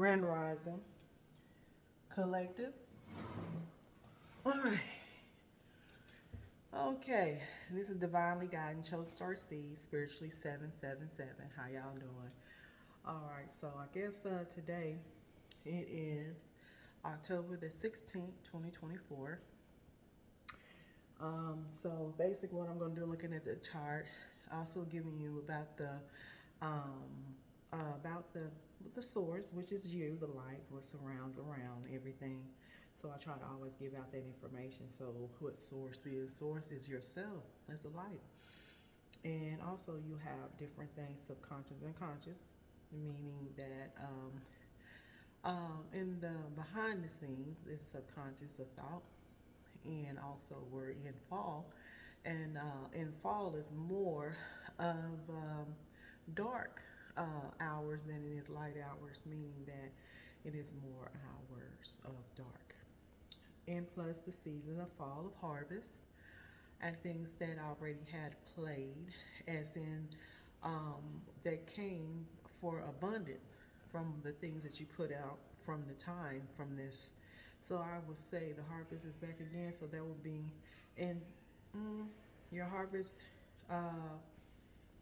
Grand Rising Collective. All right. Okay. This is Divinely Guided Chosen Star Seed, Spiritually 777. How y'all doing? All right. So I guess today it is October the 16th, 2024. So basically what I'm going to do, looking at the chart, also giving you about the source, which is you, the light, what surrounds around everything. So I try to always give out that information. So what source is? Source is yourself. That's the light. And also you have different things, subconscious and conscious, meaning that in the behind the scenes is subconscious, a thought. And also we're in fall, and in fall is more of dark hours than it is light hours, meaning that it is more hours of dark. And plus the season of fall, of harvest, and things that already had played, as in that came for abundance from the things that you put out from the time from this. So I would say the harvest is back again. So that will be in your harvest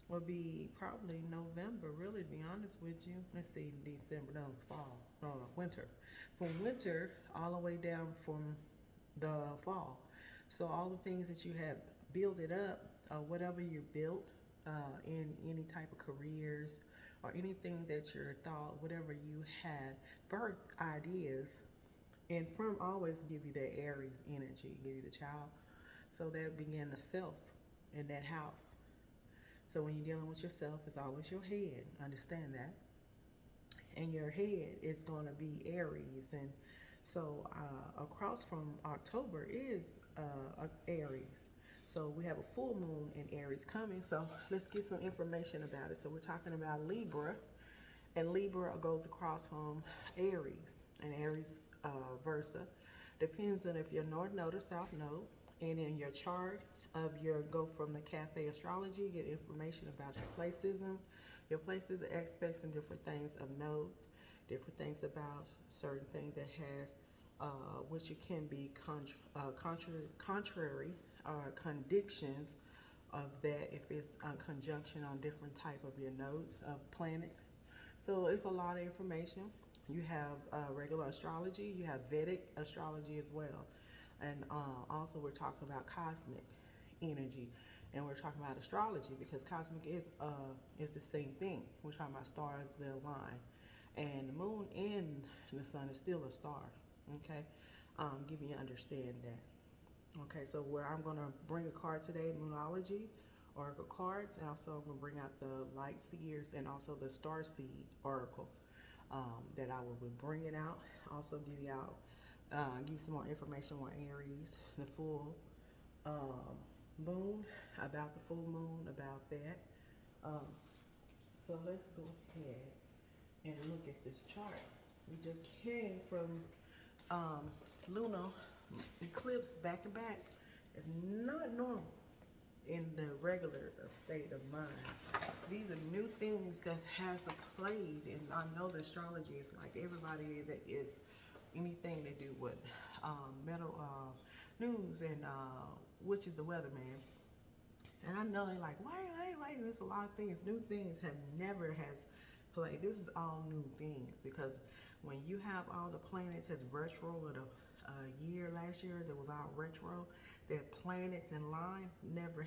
will be probably November, really, to be honest with you. Let's see, December, no, fall, no, winter. From winter all the way down from the fall. So all the things that you have built it up, whatever you built in any type of careers or anything that your thought, whatever you had, birth ideas, and from always give you that Aries energy, give you the child. So that begin the self in that house. So when you're dealing with yourself, it's always your head. Understand that. And your head is going to be Aries. And so across from October is Aries. So we have a full moon in Aries coming. So let's get some information about it. So we're talking about Libra. And Libra goes across from Aries, and Aries versa. Depends on if you're North Node or South Node. And in your chart of your go from the Cafe Astrology, get information about your places, aspects, and different things of nodes, different things about certain things that has, which it can be contrary conditions of that if it's a conjunction on different type of your nodes of planets. So it's a lot of information. You have regular astrology, you have Vedic astrology as well. And also we're talking about cosmic energy, and we're talking about astrology because cosmic is the same thing. We're talking about stars that align. And the moon and the sun is still a star, okay? Give you understand that. Okay, so where I'm gonna bring a card today, Moonology, Oracle cards, and also I'm going to bring out the Light Seers and also the Star Seed Oracle that I will be bringing out. Also give you out, give you some more information on Aries, the full moon, about the full moon, about that. So let's go ahead and look at this chart. We just came from lunar eclipse back to back. It's not normal in the regular state of mind. These are new things that has played, and I know the astrology is like everybody that is anything they do with metal news and which is the weatherman. And I know they're like, wait, there's a lot of things. New things have never has played. This is all new things because when you have all the planets has retro of the year last year that was all retro, that planets in line never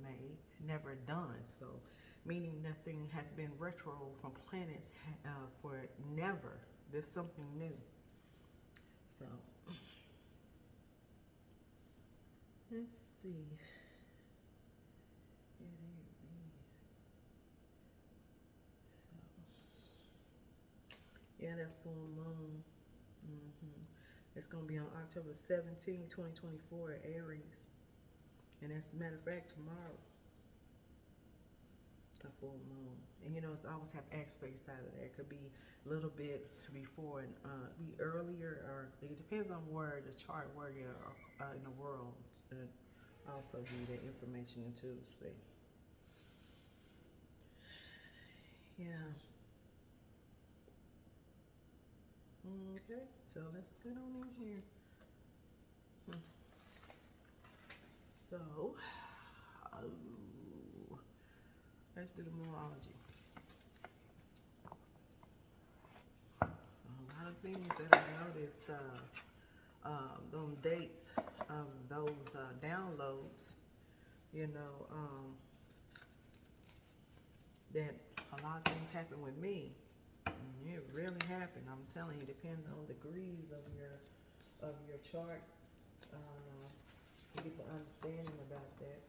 made, never done. So meaning nothing has been retro from planets for never. There's something new. So let's see. Yeah, that full moon. It's going to be on October 17, 2024 at Aries. And as a matter of fact, tomorrow, a full moon. And you know, it's always have aspects out of there. It could be a little bit before and be earlier, or it depends on where the chart, where you're in the world. And also give you that information too. So, yeah. Okay, so let's get on in here. So, let's do the Moonology. So a lot of things that I noticed, those dates of those downloads, you know, that a lot of things happen with me. It really happened. I'm telling you, depending on degrees of your chart, to get the understanding about that.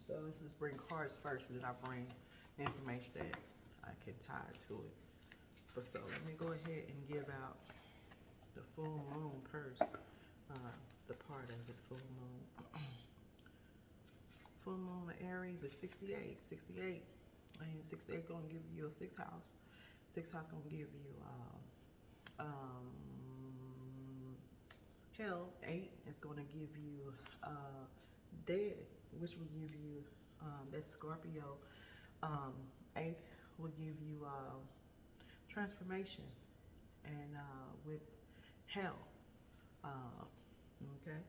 So let's just bring cards first, and then I bring information that I can tie to it. But so let me go ahead and give out the full moon first. The part of the full moon. Full moon of Aries is 68. 68. And 68 gonna give you a sixth house. Sixth house gonna give you hell. 8 is gonna give you dead, which will give you that's Scorpio. 8 will give you transformation, and with hell. Okay.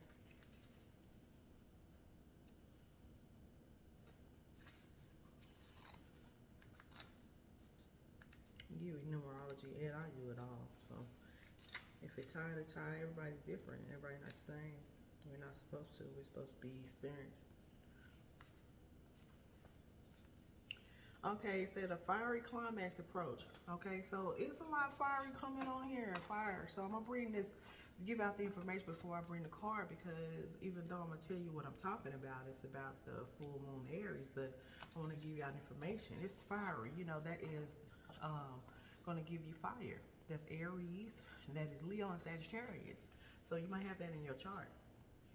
You read numerology, and I do it all. So if it tie to tie, everybody's different. Everybody's not the same. We're not supposed to. We're supposed to be experienced. Okay, it said a fiery climax approach. Okay, so it's a lot of fiery coming on here, fire. So I'm gonna bring this, give out the information before I bring the card, because even though I'm gonna tell you what I'm talking about, it's about the full moon Aries, but I want to give you out information. It's fiery, you know, that is gonna give you fire. That's Aries, that is Leo and Sagittarius. So you might have that in your chart.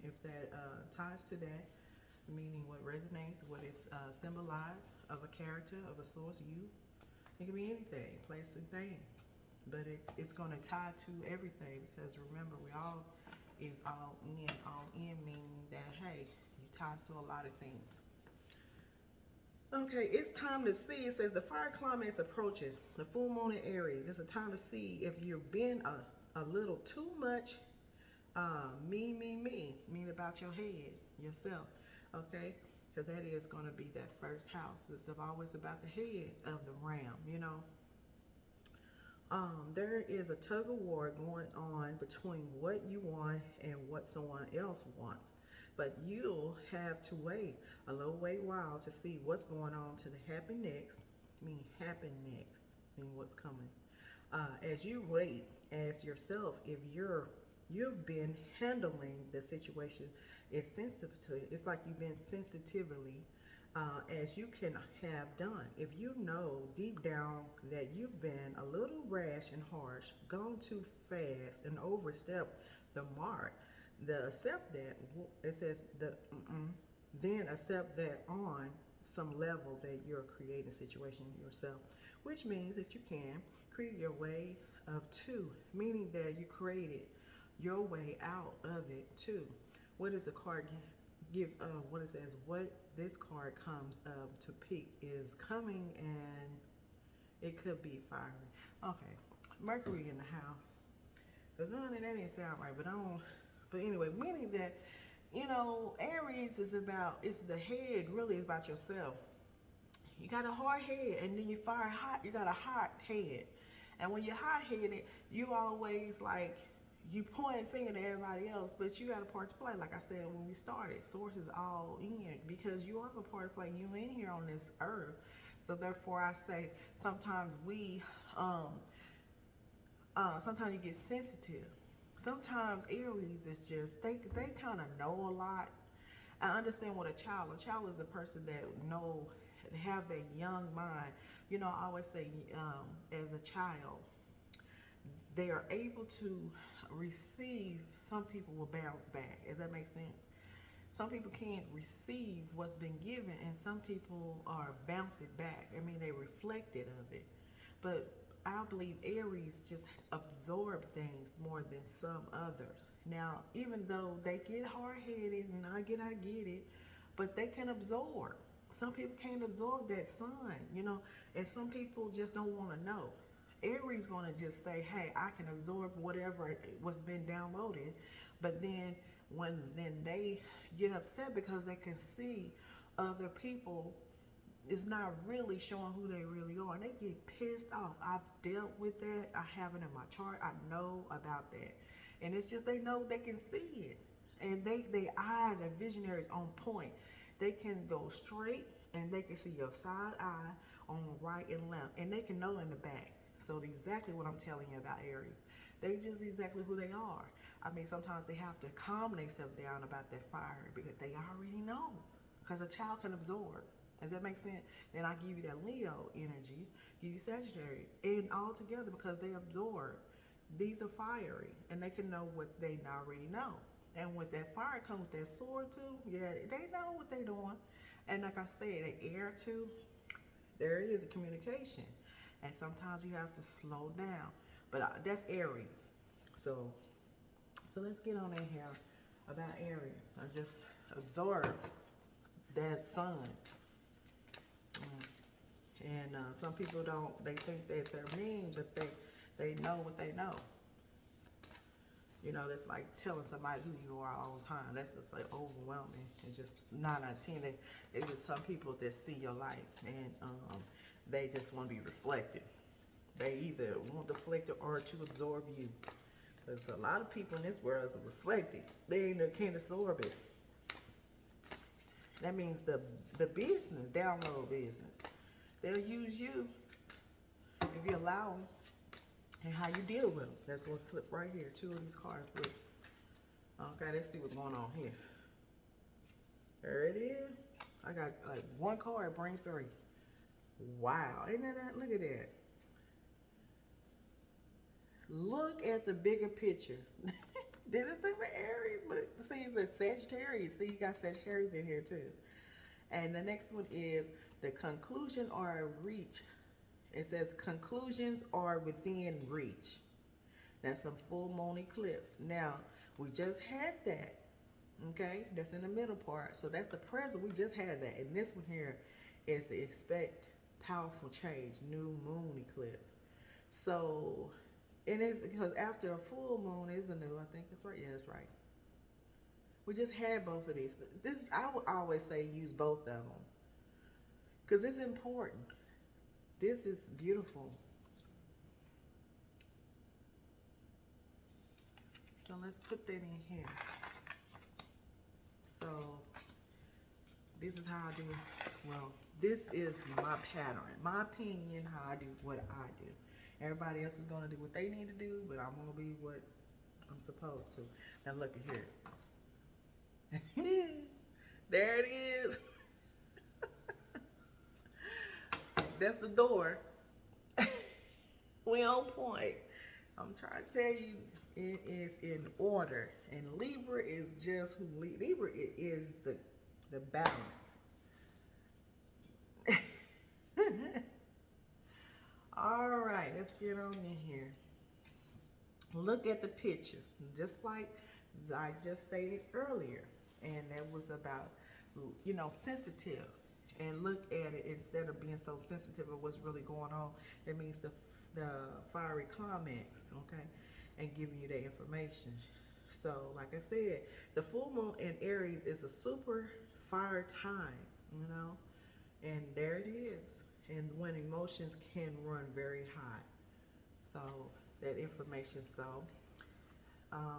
If that ties to that, meaning what resonates, what is symbolized of a character, of a source, you. It can be anything, place and thing. But it's going to tie to everything, because remember, we all is all in meaning that, hey, it ties to a lot of things. Okay, it's time to see. It says the fire climax approaches. The full moon in Aries. It's a time to see if you've been a little too much me, mean about your head, yourself. Okay, because that is going to be that first house. It's always about the head of the ram, you know. There is a tug of war going on between what you want and what someone else wants. But you'll have to wait a little while to see what's going on to the happen next, meaning what's coming. As you wait, ask yourself if you've been handling the situation is sensitive to it. It's like you've been sensitively as you can have done. If you know deep down that you've been a little rash and harsh, gone too fast, and overstepped the mark, accept that. It says then accept that on some level that you're creating a situation yourself, which means that you can create your way of two, meaning that you created your way out of it too. What does the card give? What it says? What this card comes up to pick is coming, and it could be fiery. Okay, Mercury in the house. Cause none of that didn't sound right, but I don't. But anyway, meaning that, you know, Aries is about, it's the head. Really, is about yourself. You got a hard head, and then you fire hot. You got a hot head, and when you're hot-headed, you always like. You point a finger to everybody else, but you got a part to play. Like I said when we started, source is all in, because you have a part to play. You in here on this earth, so therefore I say sometimes sometimes you get sensitive. Sometimes Aries is just they kind of know a lot. I understand what a child is a person that have that young mind. You know, I always say as a child, they are able to receive. Some people will bounce back. Does that make sense? Some people can't receive what's been given, and some people are bouncing back. I mean, they reflected of it. But I believe Aries just absorb things more than some others. Now, even though they get hard-headed, and I get it, but they can absorb. Some people can't absorb that sun, you know, and some people just don't want to know. Aries going to just say, hey, I can absorb whatever was been downloaded, but then then they get upset because they can see other people is not really showing who they really are, and they get pissed off. I've dealt with that. I have it in my chart. I know about that, and it's just they know they can see it, and their eyes are visionaries on point. They can go straight, and they can see your side eye on right and left, and they can know in the back. So exactly what I'm telling you about Aries. They just exactly who they are. I mean, sometimes they have to calm themselves down about that fire because they already know. Because a child can absorb. Does that make sense? Then I give you that Leo energy, give you Sagittarius, and all together because they absorb. These are fiery, and they can know what they already know. And with that fire comes with that sword too. Yeah, they know what they're doing. And like I said, the air too, there it is, a communication. And sometimes you have to slow down. But that's Aries. So let's get on in here about Aries. I just absorb that sun. And some people don't, they think that they're mean, but they know what they know. You know, that's like telling somebody who you are all the time. That's just like overwhelming. It's just 9 out of 10. It's just some people that see your life, and they just want to be reflected. They either want deflected or to absorb you. Because a lot of people in this world is reflected. They can't absorb it. That means the business, download business. They'll use you if you allow them, and how you deal with them. That's what flip right here. 2 of these cards flip. Okay, let's see what's going on here. There it is. I got like 1 card, bring 3. Wow, isn't that? Look at that. Look at the bigger picture. Did it say for Aries? But see, it's Sagittarius. See, you got Sagittarius in here too. And the next one is the conclusion or reach. It says conclusions are within reach. That's a full moon eclipse. Now, we just had that. Okay, that's in the middle part. So that's the present. We just had that. And this one here is the expect powerful change, new moon eclipse. So it is because after a full moon is a new. I think it's right. Yeah, that's right. We just had both of these. This I would always say use both of them because it's important. This is beautiful. So let's put that in here. So this is how I do. Well, this is my pattern, my opinion, how I do what I do. Everybody else is going to do what they need to do, but I'm going to be what I'm supposed to. Now look at here. There it is. That's the door. We on point. I'm trying to tell you, it is in order. And Libra is just who Libra is the balance. All right, let's get on in here. Look at the picture, just like I just stated earlier. And that was about, you know, sensitive. And look at it instead of being so sensitive of what's really going on. It means the fiery climax, okay, and giving you that information. So, like I said, the full moon in Aries is a super fire time, you know, and there it is. And when emotions can run very high. So, that information. So,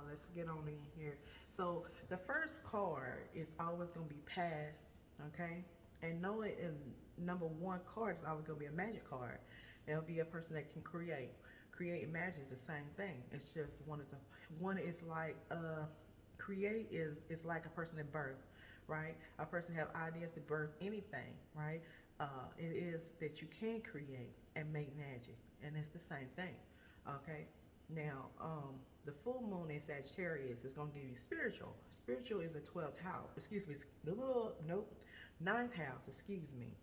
let's get on in here. So, the first card is always going to be past, okay? And know it in number 1 card is always going to be a magic card. It'll be a person that can create. Create magic is the same thing. It's just one is like create is like a person at birth, right? A person have ideas to birth anything, right? It is that you can create and make magic, and it's the same thing. Okay. Now, the full moon in Sagittarius is going to give you spiritual. Spiritual is a 12th house. Excuse me. Nope. 9th house. Excuse me.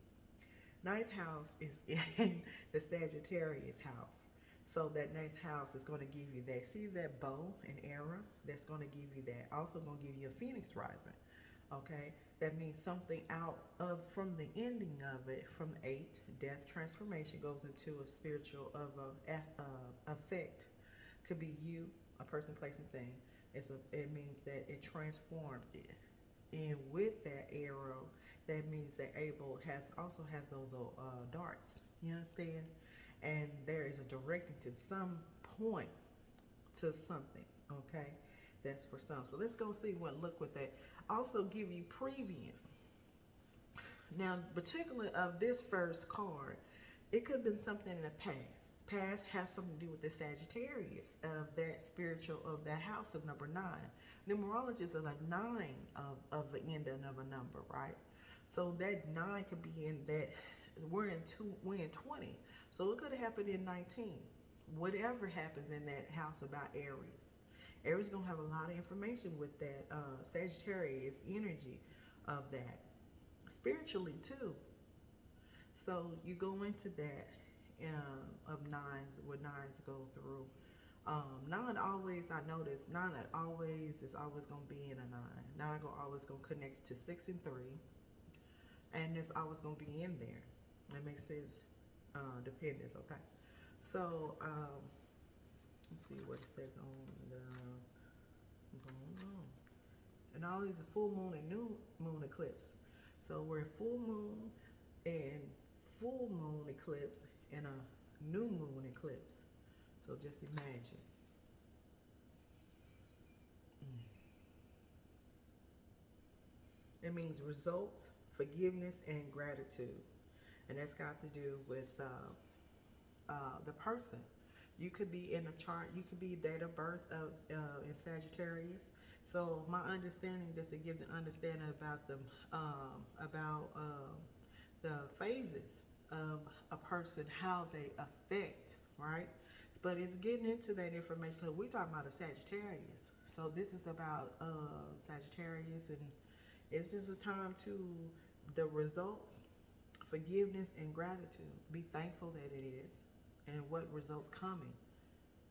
9th house is in the Sagittarius house. So that 9th house is going to give you that. See that bow and arrow? That's going to give you that. Also going to give you a phoenix rising. Okay, that means something out of from the ending of it. From 8, death transformation goes into a spiritual of a effect. Could be you, a person, place, and thing. It means that it transformed it. And with that arrow, that means that Abel has those darts. You understand? And there is a directing to some point to something. Okay, that's for some. So let's go see what look with that. Also give you previous. Now, particularly of this first card, it could have been something in the past. Past has something to do with the Sagittarius of that spiritual of that house of number 9. Numerology is a 9 of the ending of a number, right? So that 9 could be in that we're in 20. So it could have happened in 19. Whatever happens in that house about Aries. Aries gonna have a lot of information with that Sagittarius energy of that. Spiritually too. So you go into that of nines, where nines go through. 9 always, I notice, 9 always is always going to be in a 9. 9 always going to connect to 6 and 3. And it's always going to be in there. That makes sense. Dependence, okay. So, let's see what it says on the, going on. And all these are full moon and new moon eclipse. So we're full moon and full moon eclipse and a new moon eclipse. So just imagine. It means results, forgiveness, and gratitude. And that's got to do with the person. You could be in a chart, you could be date of birth of in Sagittarius. So my understanding, just to give the understanding about the phases of a person, how they affect, right? But it's getting into that information because we're talking about a Sagittarius. So this is about Sagittarius, and it's just a time to the results, forgiveness, and gratitude. Be thankful that it is, and what results coming,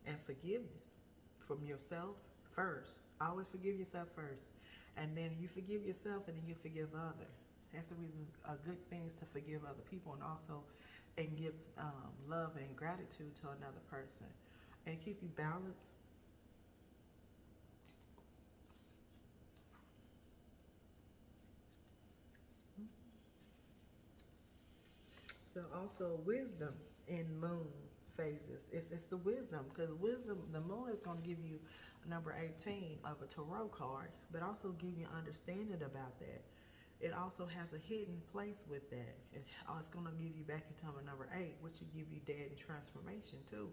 and forgiveness from yourself first. Always forgive yourself first, and then you forgive yourself, and then you forgive others. That's the reason a good thing is to forgive other people, and also and give love and gratitude to another person, and keep you balanced. So also wisdom in moon phases. It's the wisdom, because wisdom, the moon is going to give you number 18 of a tarot card, but also give you understanding about that. It also has a hidden place with that. It's going to give you back into number 8, which will give you dead and transformation too.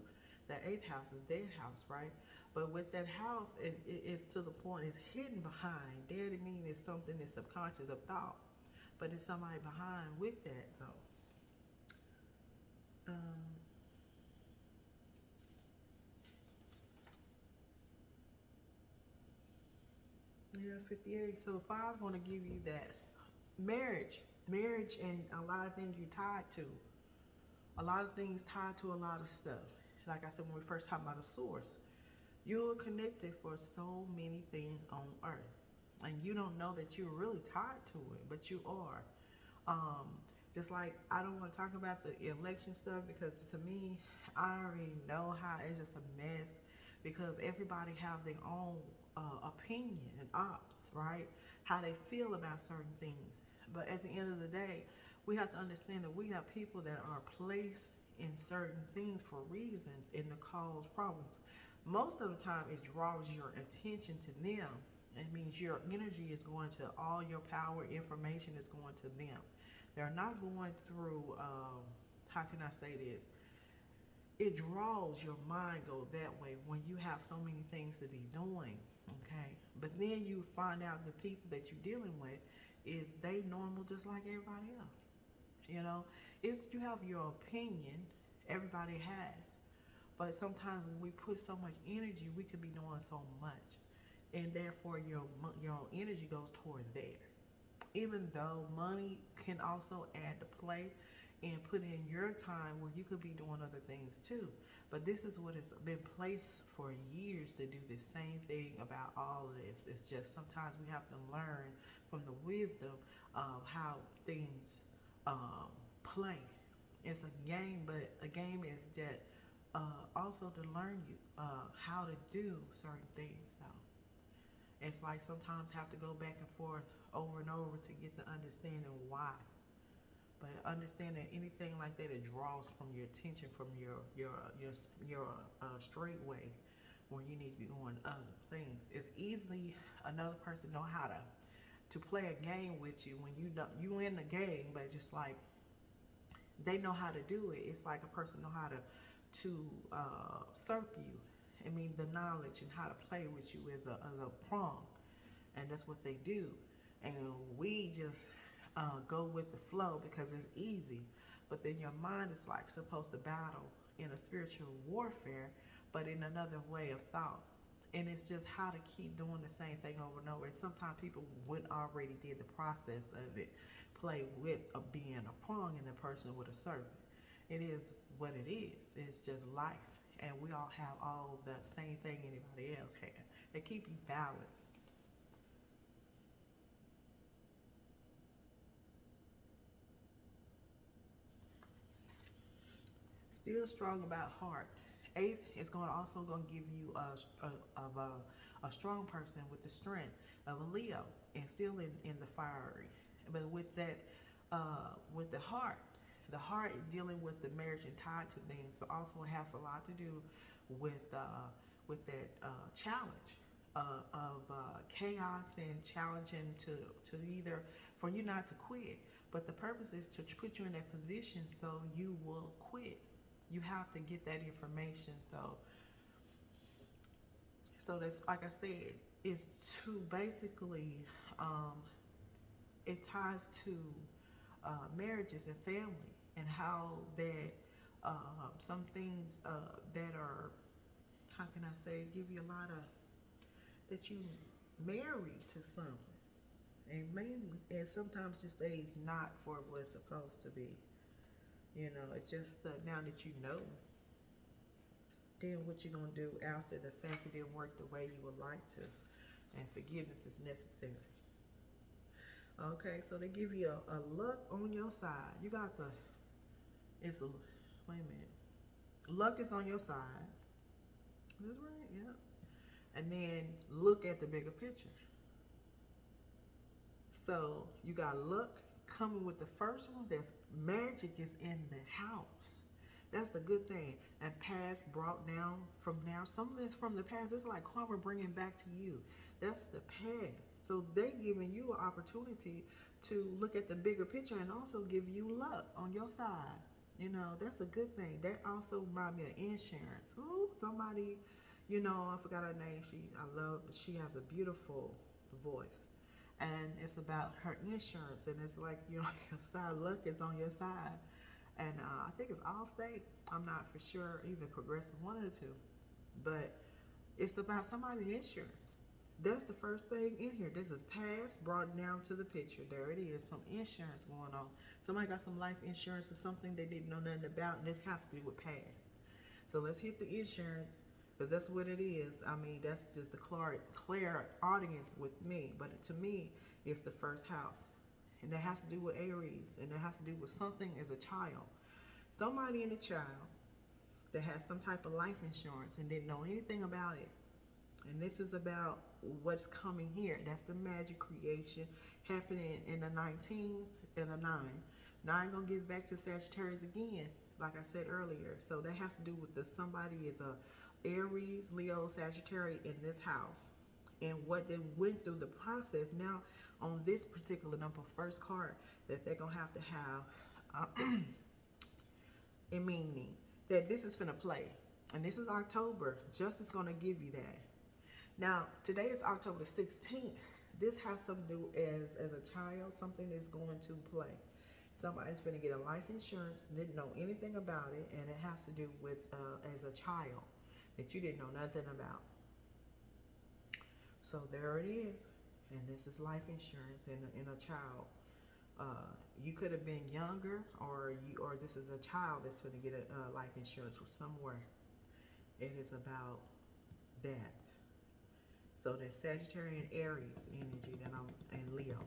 That 8th house is dead house, right? But with that house, it is to the point, it's hidden behind. Dead, it means it's something that's subconscious of thought. But it's somebody behind with that, though. Yeah, 58. So 5 going to give you that marriage, and a lot of things you're tied to. A lot of things tied to a lot of stuff. Like I said, when we first talked about a source, you're connected for so many things on earth, and you don't know that you're really tied to it, but you are. Just like, I don't want to talk about the election stuff, because to me, I already know how it's just a mess, because everybody have their own opinion and ops, right? How they feel about certain things. But at the end of the day, we have to understand that we have people that are placed in certain things for reasons and to cause problems. Most of the time, it draws your attention to them. It means your energy is going to, all your power, information is going to them. They're not going through, how can I say this? It draws your mind go that way when you have so many things to be doing, okay? But then you find out the people that you're dealing with, is they normal just like everybody else. You know, it's, you have your opinion, everybody has. But sometimes when we put so much energy, we could be doing so much. And therefore your energy goes toward there. Even though money can also add to play, and put in your time where you could be doing other things too. But this is what has been placed for years to do the same thing about all of this. It's just sometimes we have to learn from the wisdom of how things play. It's a game, but a game is that also to learn you how to do certain things though. It's like sometimes have to go back and forth over and over to get the understanding why. But understand that anything like that, it draws from your attention, from your straight way, where you need to be doing other things. It's easily another person know how to play a game with you when you in the game, but just like they know how to do it. It's like a person know how to surf you. I mean, the knowledge and how to play with you as a prong, and that's what they do. And we just go with the flow because it's easy. But then your mind is like supposed to battle in a spiritual warfare, but in another way of thought. And it's just how to keep doing the same thing over and over. And sometimes people would already did the process of it, play with being a prong and a person with a servant. It is what it is. It's just life. And we all have all the same thing anybody else has. They keep you balanced. Still strong about heart. Eighth is also going to give you a strong person with the strength of a Leo, and still in the fiery. But with that, with the heart dealing with the marriage and tied to things, but also has a lot to do with that challenge of chaos and challenging to either for you not to quit, but the purpose is to put you in that position so you will quit. You have to get that information. So that's, like I said, it's to basically it ties to marriages and family, and how that some things that are, how can I say, give you a lot of that you married to something, and sometimes just stays not for what it's supposed to be. You know, it's just now that you know, then what you're going to do after the fact it didn't work the way you would like to. And forgiveness is necessary. Okay, so they give you a luck on your side. You got wait a minute. Luck is on your side. Is this right? Yeah. And then look at the bigger picture. So you got luck coming with the first one. That's magic is in the house. That's the good thing. And past brought down from now. Some of this from the past. It's like karma bringing back to you. That's the past. So they giving you an opportunity to look at the bigger picture and also give you luck on your side. You know, that's a good thing. That also reminds me of insurance. Ooh, somebody, you know, I forgot her name. She has a beautiful voice. And it's about her insurance. And it's like, you know, your side, luck is on your side. And I think it's Allstate. I'm not for sure, either Progressive, one of the two. But it's about somebody's insurance. That's the first thing in here. This is past brought down to the picture. There it is, some insurance going on. Somebody got some life insurance or something they didn't know nothing about, and this has to do with past. So let's hit the insurance, because that's what it is. I mean, that's just the clear audience with me. But to me, it's the first house. And that has to do with Aries, and it has to do with something as a child. Somebody in a child that has some type of life insurance and didn't know anything about it. And this is about what's coming here. That's the magic creation happening in the 19s and the 9. Now I'm going to give back to Sagittarius again, like I said earlier. So that has to do with somebody is a Aries, Leo, Sagittarius in this house. And what they went through the process. Now on this particular number, first card, that they're going to have a meaning that this is finna play. And this is October. Justice going to give you that. Now, today is October the 16th. This has something to do as a child, something is going to play. Somebody's going to get a life insurance, didn't know anything about it, and it has to do with as a child that you didn't know nothing about. So there it is. And this is life insurance in a child You could have been younger, or this is a child that's going to get a life insurance from somewhere. It is about that. So that's Sagittarius and Aries energy that I'm in Leo.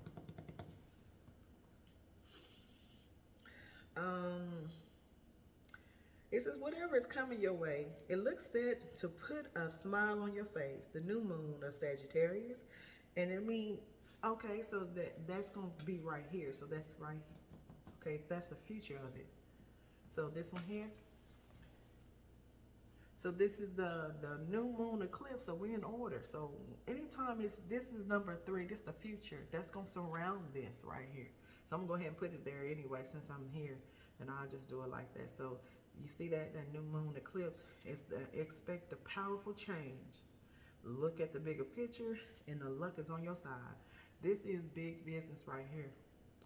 It says whatever is coming your way, it looks set to put a smile on your face. The new moon of Sagittarius, and I mean, okay, so that's gonna be right here. So that's right. Okay, that's the future of it. So this one here. So this is the new moon eclipse. So we're in order. So anytime this is number 3. This is the future. That's gonna surround this right here. So I'm gonna go ahead and put it there anyway since I'm here, and I'll just do it like that. So you see that new moon eclipse is expect a powerful change. Look at the bigger picture, and the luck is on your side. This is big business right here.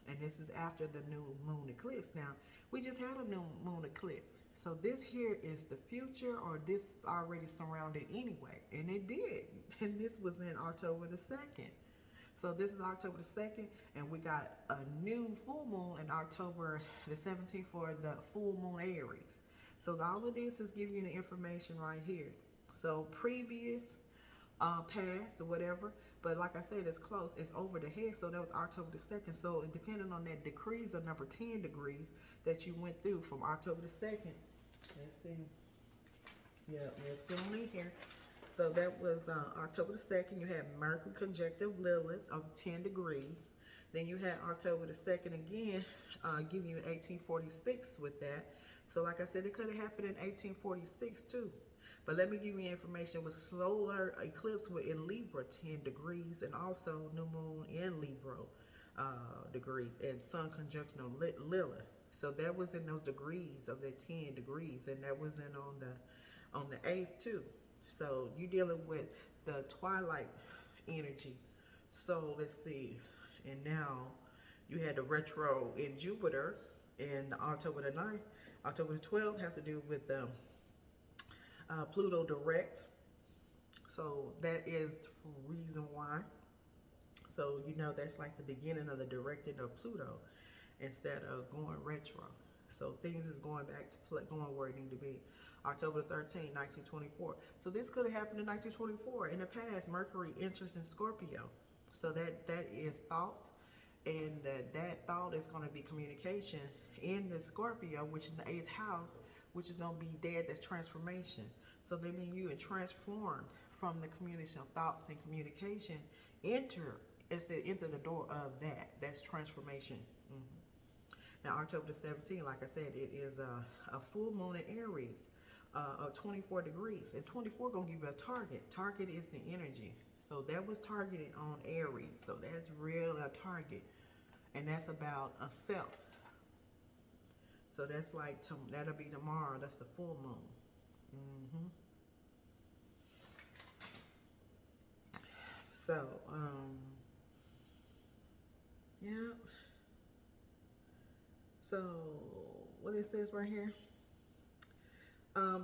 And this is after the new moon eclipse. Now, we just had a new moon eclipse. So this here is the future, or this already surrounded anyway. And it did. And this was in October the 2nd. So this is October the 2nd, and we got a new full moon in October the 17th for the full moon Aries. So all of this is giving you the information right here. So previous, past, or whatever. But like I said, it's close. It's over the head. So that was October the 2nd. So depending on that degrees of number 10 degrees that you went through from October the 2nd. Let's see. Yeah, let's get on in here. So that was October the 2nd. You had Mercury conjunctive Lilith of 10 degrees. Then you had October the 2nd again, giving you 1846 with that. So like I said, it could have happened in 1846 too. But let me give you information with solar eclipse in Libra 10 degrees, and also new moon in Libra degrees, and sun conjunction of Lilith. So that was in those degrees of the 10 degrees, and that was in on the 8th too. So you're dealing with the twilight energy. So let's see. And now you had the retro in Jupiter in October the 9th. October the 12th has to do with the Pluto direct. So that is the reason why. So you know that's like the beginning of the directing of Pluto instead of going retro. So things is going back to going where it need to be. October 13, 1924. So this could have happened in 1924. In the past, Mercury enters in Scorpio. So that is thought, and that thought is going to be communication in the Scorpio, which is the 8th house, which is going to be dead. That's transformation. So they mean you are transformed from the communication of thoughts and communication. Enter the door of that. That's transformation. Now October the 17th, like I said, it is a full moon in Aries of 24 degrees. And 24 gonna give you a target. Target is the energy. So that was targeted on Aries. So that's real a target. And that's about a self. So that's like, that'll be tomorrow. That's the full moon. So, yeah. So, what it says right here,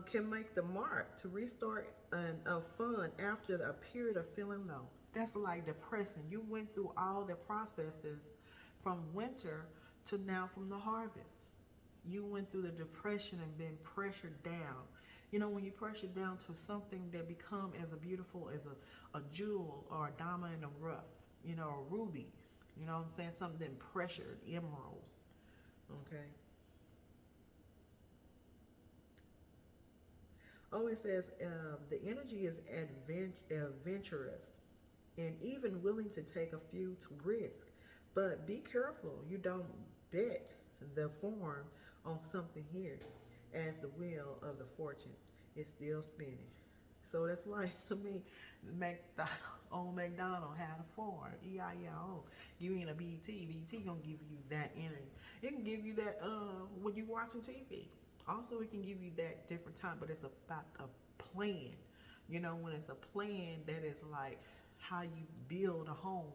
can make the mark to restart a fun after a period of feeling low. That's like depressing. You went through all the processes from winter to now from the harvest. You went through the depression and been pressured down. You know, when you pressure down to something that become as beautiful as a jewel or a diamond in the rough, you know, or rubies, you know what I'm saying? Something pressured, emeralds, okay? Oh, it says the energy is adventurous and even willing to take a few risks, but be careful you don't bet the farm on something here, as the wheel of the fortune is still spinning. So that's like, to me, old McDonald had a farm, E-I-E-I-O. Give me a BT gonna give you that energy. It can give you that when you're watching TV. Also, it can give you that different time, but it's about a plan. You know, when it's a plan, that is like how you build a home.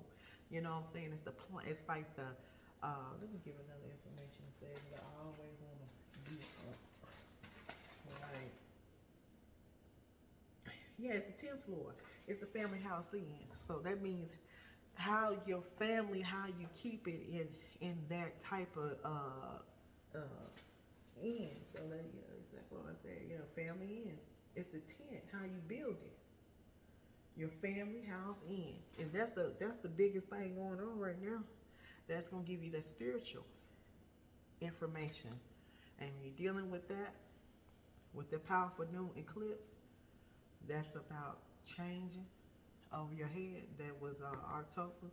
You know what I'm saying? It's the plan. It's like the, let me give another information. It says that I always want to be right. Yeah, it's the 10th floor. It's the family house in. So that means how your family, how you keep it in that type of end. So that, you know, it's like what I said, you know, family end. It's the tent, how you build it. Your family house end. And that's the biggest thing going on right now. That's gonna give you that spiritual information. And when you're dealing with that, with the powerful new eclipse, that's about changing over your head. That was October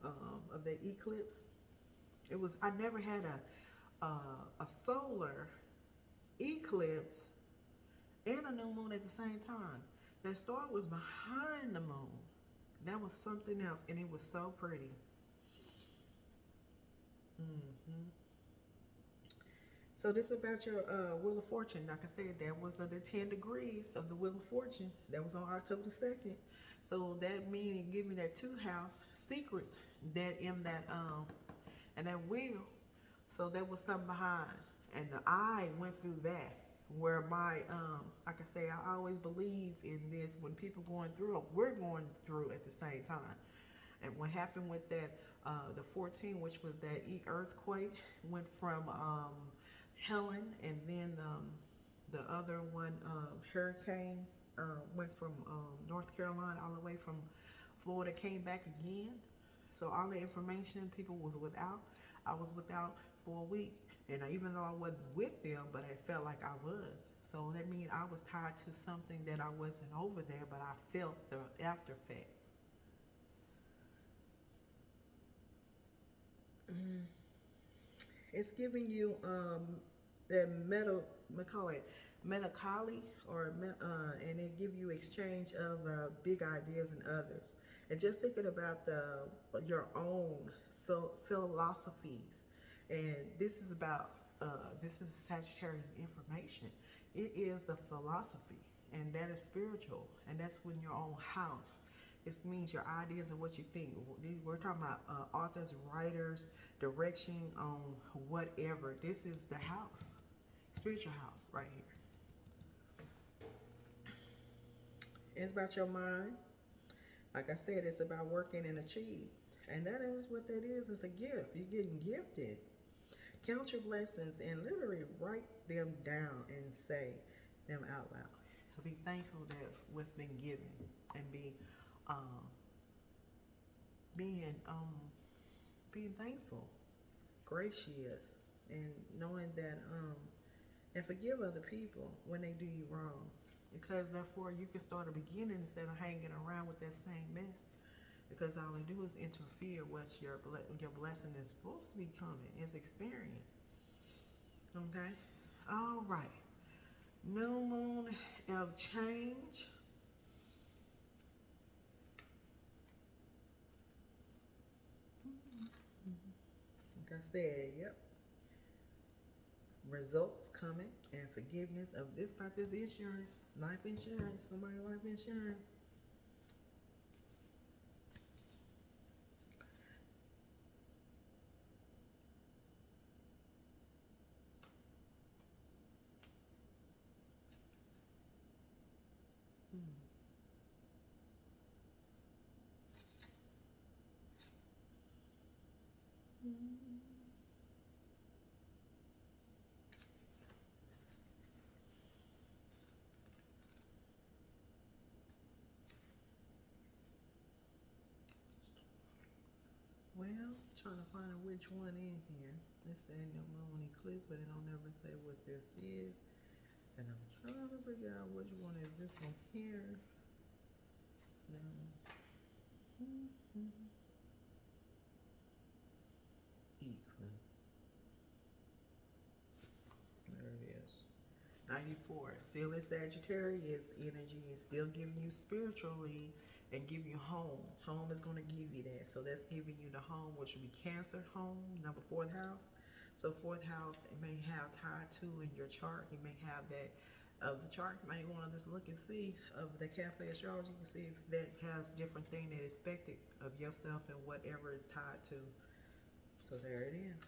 of the eclipse. It was, I never had a solar eclipse and a new moon at the same time. That star was behind the moon. That was something else, and it was so pretty. So this is about your Wheel of Fortune. Like I said, that was the 10 degrees of the Wheel of Fortune. That was on October the 2nd. So that meaning give me that 2 house secrets that in that and that wheel. So there was something behind. And I went through that. Where my like I say, I always believe in this when people going through it, we're going through at the same time. And what happened with that the 14, which was that earthquake, went from Helen, and then the other one, hurricane, went from North Carolina all the way from Florida, came back again. So all the information people was without, I was without for a week. And even though I wasn't with them, but I felt like I was. So that means I was tied to something that I wasn't over there, but I felt the after effect. It's giving you the we call it melancholy, or and it give you exchange of big ideas and others, and just thinking about your own philosophies. And this is about this is Sagittarius information. It is the philosophy, and that is spiritual, and that's when your own house. It means your ideas and what you think. We're talking about authors, writers, direction on whatever. This is the house, spiritual house right here. It's about your mind. Like I said, it's about working and achieve. And that is what that is. It's a gift. You're getting gifted. Count your blessings and literally write them down and say them out loud. Be thankful that what's been given, and being thankful, gracious, and knowing that and forgive other people when they do you wrong, because therefore you can start a beginning instead of hanging around with that same mess. Because all they do is interfere what your blessing is supposed to be coming. It's experience. Okay? All right. New moon of change. Like I said, yep. Results coming and forgiveness of this about this insurance. Life insurance. Somebody life insurance. Well, trying to find which one in here. It's saying no moon eclipse, but it don't never say what this is. And I'm trying to figure out which one is this one here. No. Eclipse. There it is. 94. Still in Sagittarius energy. Is still giving you spiritually and give you home. Home is going to give you that. So that's giving you the home, which would be Cancer home, number 4th house. So 4th house, it may have tied to in your chart. You may have that of the chart. You might want to just look and see of the cafe astrology. You can see if that has different thing that is expected of yourself and whatever is tied to. So there it is.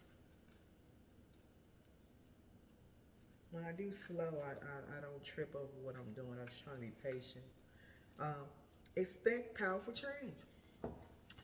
When I do slow, I don't trip over what I'm doing. I'm just trying to be patient. Expect powerful change.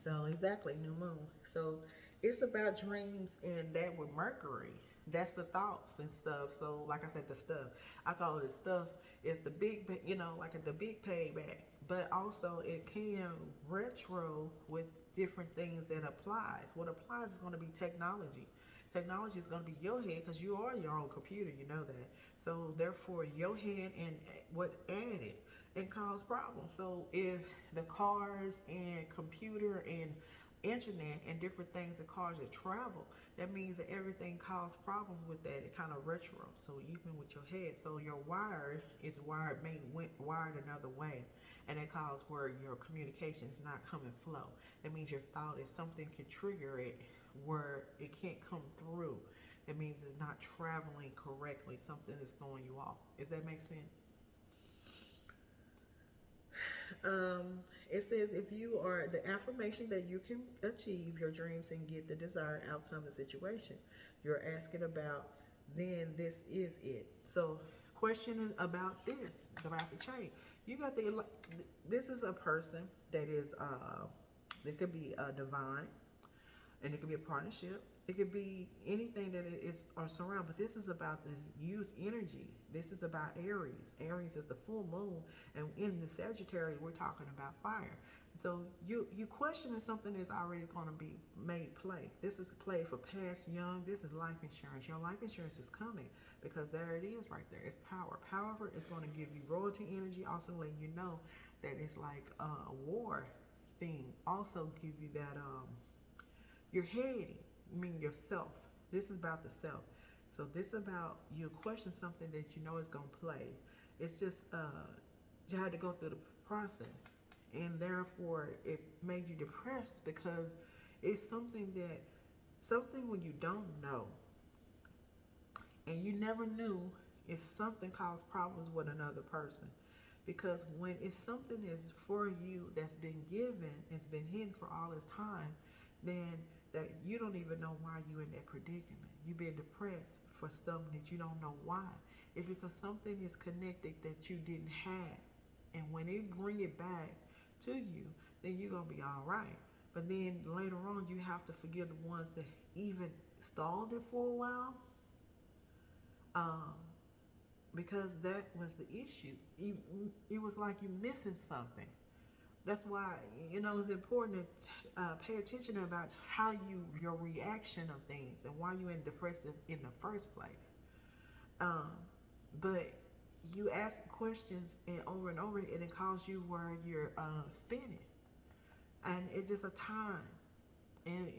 So exactly, new moon. So it's about dreams, and that with Mercury, that's the thoughts and stuff. So like I said, the stuff, I call it the stuff. It's the big, like the big payback. But also it can retro with different things that applies. What applies is going to be technology. Technology is going to be your head because you are your own computer. You know that. So therefore, your head and what added and cause problems. So if the cars and computer and internet and different things that cause you travel, that means that everything causes problems with that. It kind of retro. So even with your head, so your wire is wired, wired another way, and it causes where your communication is not coming flow. That means your thought is something can trigger it where it can't come through. It means it's not traveling correctly. Something is throwing you off. Does that make sense? It says if you are the affirmation that you can achieve your dreams and get the desired outcome and situation you're asking about, then this is it. So, question about this, about the chain. You got this is a person that is, it could be a divine, and it could be a partnership. It could be anything that is or surround, but this is about this youth energy. This is about Aries. Aries is the full moon, and in the Sagittarius, we're talking about fire. So you questioning something that's already going to be made play. This is play for past young. This is life insurance. Your life insurance is coming because there it is right there. It's power. However, it's going to give you royalty energy. Also letting you know that it's like a war thing. Also give you that you're heading, meaning yourself. This is about the self. So this is about you question something that you know is gonna play. It's just you had to go through the process, and therefore it made you depressed because it's something when you don't know, and you never knew, it's something caused problems with another person. Because when it's something is for you that's been given, it's been hidden for all this time, then that you don't even know why you're in that predicament. You've been depressed for something that you don't know why. It's because something is connected that you didn't have. And when they bring it back to you, then you're going to be all right. But then later on, you have to forgive the ones that even stalled it for a while. Because that was the issue. It was like you missing something. That's why, it's important to pay attention about how your reaction of things and why you're in depressed in the first place. But you ask questions and over, and it calls you where you're spinning. And it's just a time. And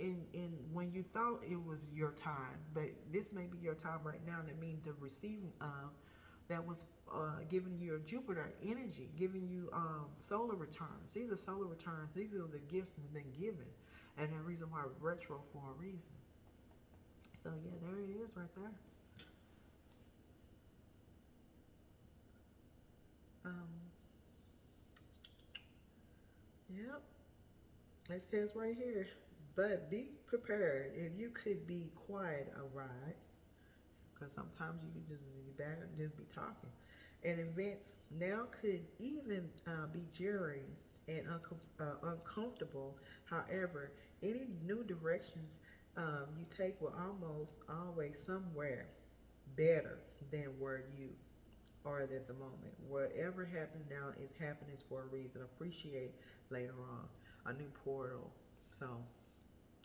when you thought it was your time, but this may be your time right now, and it means the receiving of that was giving you Jupiter energy, giving you solar returns. These are solar returns. These are the gifts that's been given, and the reason why retro for a reason. So yeah, there it is right there. Yep. It says right here, but be prepared. If you could be quiet a ride, because sometimes you can just be talking. And events now could even be jarring and uncomfortable. However, any new directions you take will almost always somewhere better than where you are at the moment. Whatever happened now is happening for a reason. Appreciate later on a new portal. So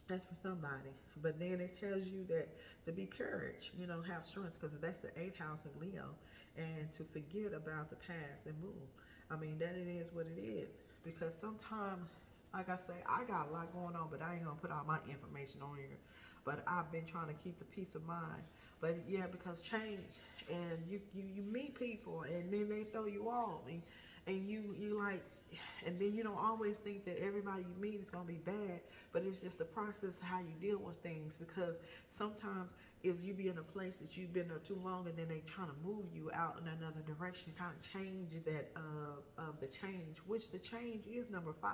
that's for somebody. But then it tells you that to be courage, have strength, because that's the 8th house of Leo, and to forget about the past and move. I mean, that it is what it is. Because sometimes, like I say, I got a lot going on, but I ain't going to put all my information on here. But I've been trying to keep the peace of mind. But yeah, because change, and you meet people, and then they throw you off, and you like, and then you don't always think that everybody you meet is going to be bad, but it's just the process of how you deal with things. Because sometimes is you be in a place that you've been there too long, and then they trying to move you out in another direction, kind of change that of the change, which the change is number 5,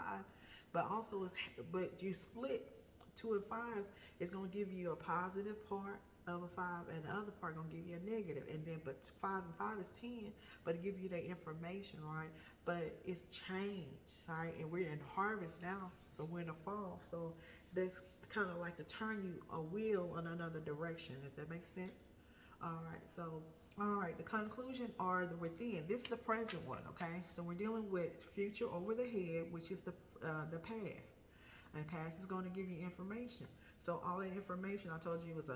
but also but you split 2 and 5s is going to give you a positive part, of a 5, and the other part gonna give you a negative. And then, but 5 and 5 is 10, but it give you that information, right? But it's change, right? And we're in harvest now, so we're in the fall. So that's kind of like to turn you a wheel in another direction. Does that make sense? All right, so all right, the conclusion are the within. This is the present one, okay? So we're dealing with future over the head, which is the past, and past is going to give you information. So all that information I told you was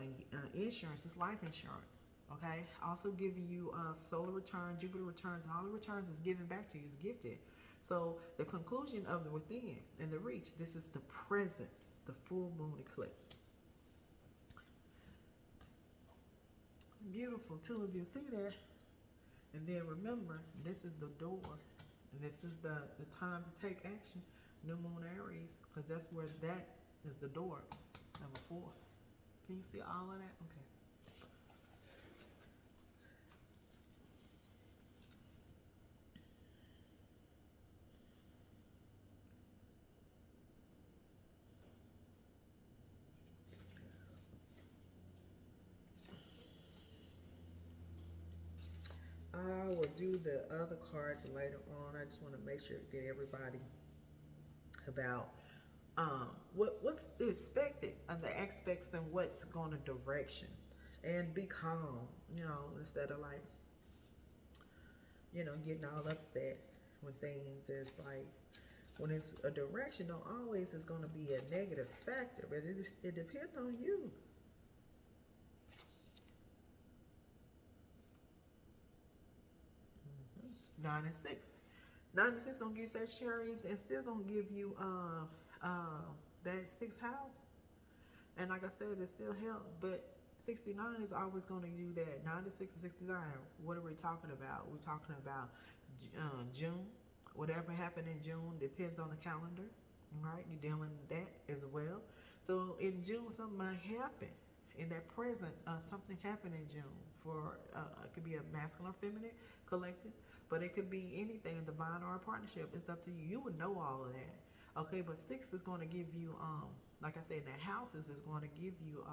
insurance, it's life insurance, okay? Also giving you solar return, Jupiter returns, and all the returns is given back to you, is gifted. So the conclusion of the within and the reach. This is the present, the full moon eclipse. Beautiful too, if you see that. And then remember, this is the door, and this is the time to take action. New Moon Aries, because that's where that is the door. Number 4. Can you see all of that? Okay. I will do the other cards later on. I just want to make sure to get everybody about what's expected and the aspects and what's going to direction. And be calm, instead of like, getting all upset when things is like, when it's a direction, don't always is going to be a negative factor, but it depends on you. 9 and 6. 9 and 6 gonna give you Sagittarius and still gonna give you that 6th house. And like I said, it still help, but 69 is always gonna do that. 9 to 6 and 69. What are we talking about? We're talking about June. Whatever happened in June depends on the calendar. Right? You're dealing with that as well. So in June, something might happen. In that present, something happened in June. For it could be a masculine or feminine collective, but it could be anything, a divine or a partnership. It's up to you. You would know all of that. Okay, but 6 is going to give you, like I said, that houses is going to give you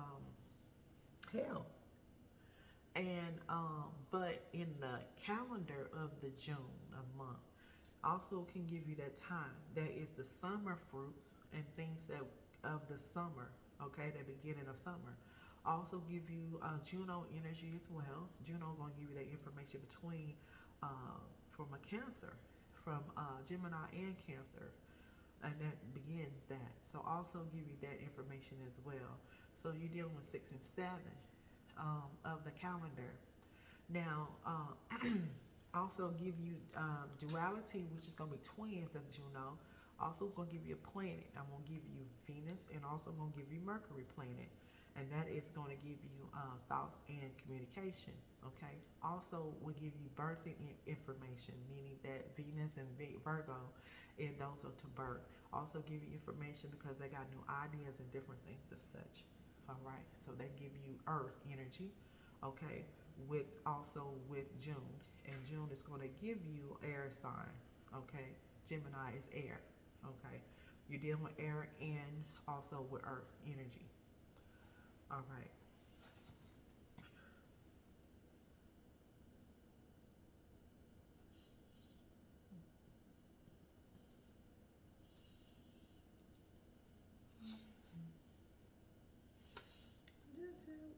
health. And but in the calendar of the June a month also can give you that time. That is the summer fruits and things that of the summer. Okay, the beginning of summer. Also give you Juno energy as well. Juno going to give you that information between from a Cancer, from Gemini and Cancer, and that begins that. So also give you that information as well. So you're dealing with 6 and 7 of the calendar. Now, also give you duality, which is going to be twins of Juno. Also going to give you a planet. I'm going to give you Venus, and also going to give you Mercury planet. And that is going to give you thoughts and communication, okay? Also will give you birthing information, meaning that Venus and Virgo, and those are to birth. Also give you information because they got new ideas and different things of such, all right? So they give you Earth energy, okay, with June. And June is going to give you air sign, okay? Gemini is air, okay? You're dealing with air and also with Earth energy. All right. Just okay.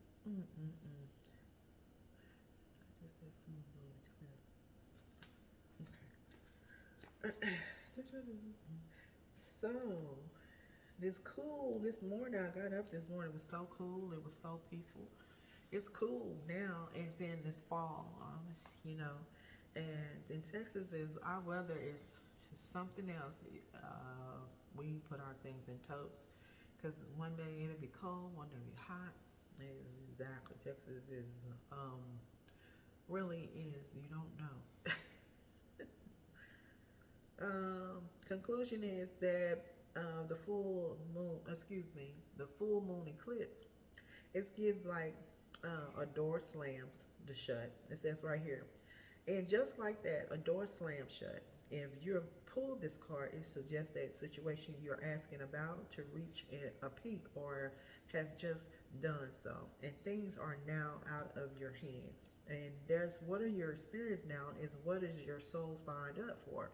So this morning I got up this morning, it was so cool, it was so peaceful. It's cool now, it's in this fall, and in Texas our weather is something else. We put our things in totes, because one day it'll be cold, one day it'll be hot. It's exactly, Texas is, really is, you don't know. Conclusion is that the full moon eclipse, it gives like a door slams to shut. It says right here, and just like that, a door slams shut. If you're pulled this card, it suggests that situation you're asking about to reach a peak or has just done so, and things are now out of your hands. And there's what are your spirits now is what is your soul signed up for,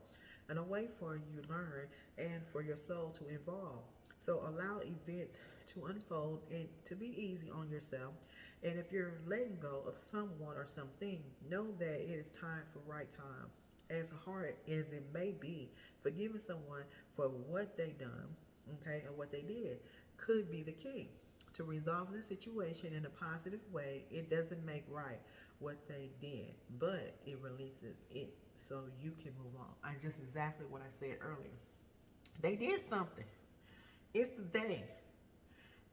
and a way for you to learn and for your soul to evolve. So allow events to unfold and to be easy on yourself. And if you're letting go of someone or something, know that it is time for right time. As hard as it may be, forgiving someone for what they done, okay, and what they did could be the key to resolve the situation in a positive way. It doesn't make right what they did, but it releases it so you can move on. I just exactly what I said earlier. They did something. It's the they.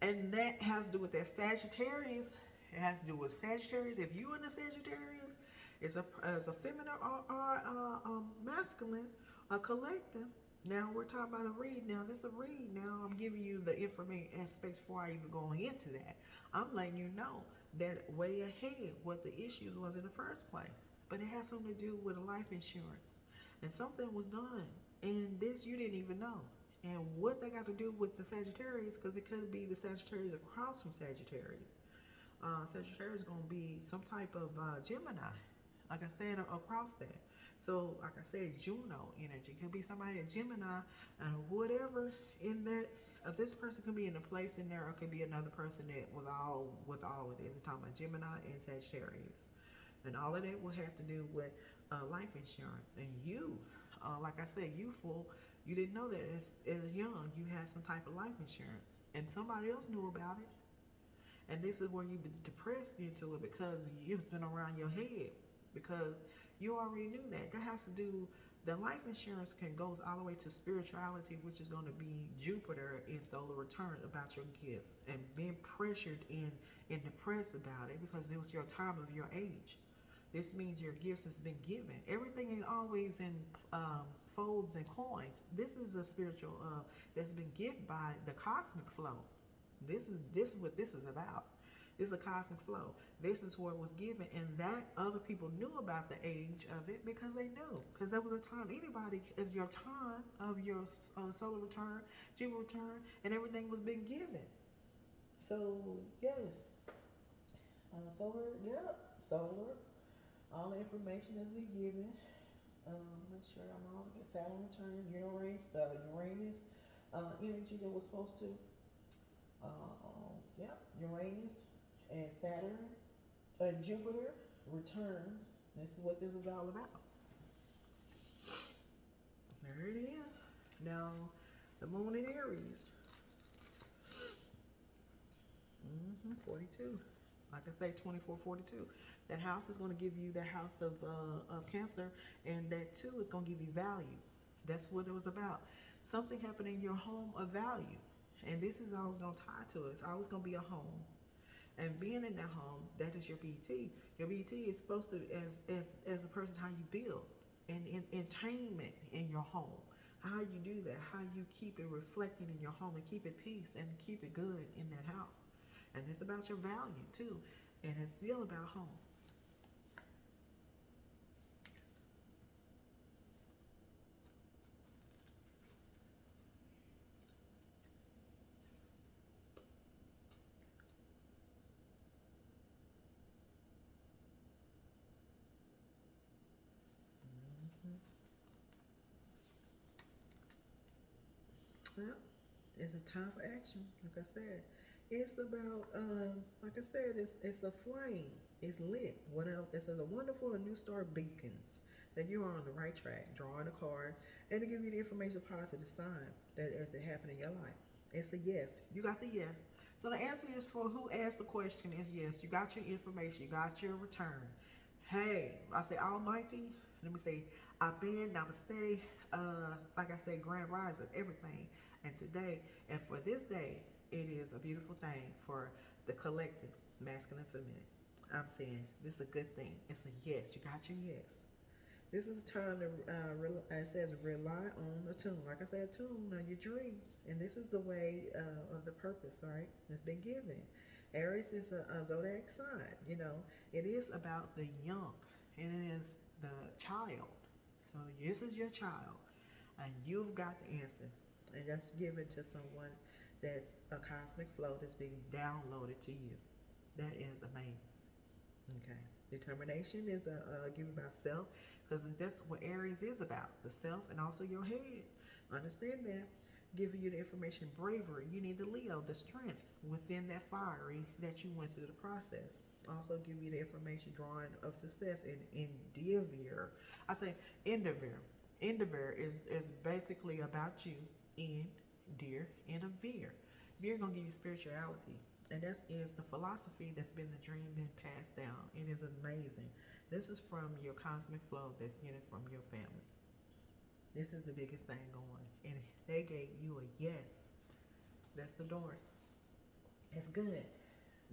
And that has to do with that Sagittarius. It has to do with Sagittarius. If you're in a Sagittarius, it's a feminine or masculine, a collective. Now we're talking about a read. Now this is a read. Now I'm giving you the information aspects before I even going into that. I'm letting you know that way ahead what the issues was in the first place. But it has something to do with life insurance. And something was done. And this you didn't even know. And what they got to do with the Sagittarius, because it could be the Sagittarius across from Sagittarius. Sagittarius is going to be some type of Gemini, like I said, across that. So, like I said, Juno energy. Could be somebody at Gemini, and whatever in that, this person could be in a place in there, or could be another person that was all with all of this. We're talking about Gemini and Sagittarius. And all of that will have to do with life insurance. And you, like I said, youthful, you didn't know that as young you had some type of life insurance. And somebody else knew about it. And this is where you've been depressed into it because it's been around your head. Because you already knew that. That has to do, the life insurance can goes all the way to spirituality, which is going to be Jupiter in solar return about your gifts. And being pressured and depressed about it because it was your time of your age. This means your gifts has been given. Everything ain't always in folds and coins. This is a spiritual that's been given by the cosmic flow. This is what this is about. This is a cosmic flow. This is what was given, and that other people knew about the age of it because they knew. Because there was a time, anybody, of your time of your solar return, Jupiter return, and everything was being given. So yes, solar, yep, solar. All the information has been given. Make sure I'm all get Saturn return, Uranus energy that was supposed to. Yep, Uranus and Saturn and Jupiter returns. This is what this is all about. There it is. Now, the Moon in Aries. 42. Like I say, 2442. That house is going to give you the house of Cancer, and that too is going to give you value. That's what it was about. Something happened in your home of value, and this is always going to tie to it. It's always going to be a home, and being in that home, that is your BT. Your BT is supposed to, as a person, how you build and entertainment in your home. How you do that? How you keep it reflecting in your home and keep it peace and keep it good in that house. And it's about your value too, and it's still about home. Well, it's a time for action. Like I said, it's about like I said, it's a flame. It's lit. What else? It's a wonderful new star beacons that you are on the right track. Drawing a card and to give you the information, positive sign that as they happen in your life. It's a yes. You got the yes. So the answer is for who asked the question is yes. You got your information. You got your return. Hey, I say Almighty. Let me say Amen, Namaste. Like I say, Grand Rise of everything. And today, and for this day, it is a beautiful thing for the collective, masculine, feminine. I'm saying this is a good thing. It's a yes. You got your yes. This is a time to, it says, rely on a tune. Like I said, tune on your dreams. And this is the way of the purpose, right? That's been given. Aries is a zodiac sign. You know, it is about the young, and it is the child. So this is your child, and you've got the answer, and that's given to someone that's a cosmic flow that's being downloaded to you. That is amazing. Okay. Determination is given by self, because that's what Aries is about, the self and also your head. Understand that. Giving you the information, bravery. You need the Leo, the strength within that fiery that you went through the process. Also give you the information, drawing of success and endeavor. I say endeavor. Endeavor is basically about you. In, dear, and a veer. Veer gonna give you spirituality. And that is the philosophy that's been the dream been passed down. It is amazing. This is from your cosmic flow that's getting from your family. This is the biggest thing going. And they gave you a yes. That's the doors. It's good.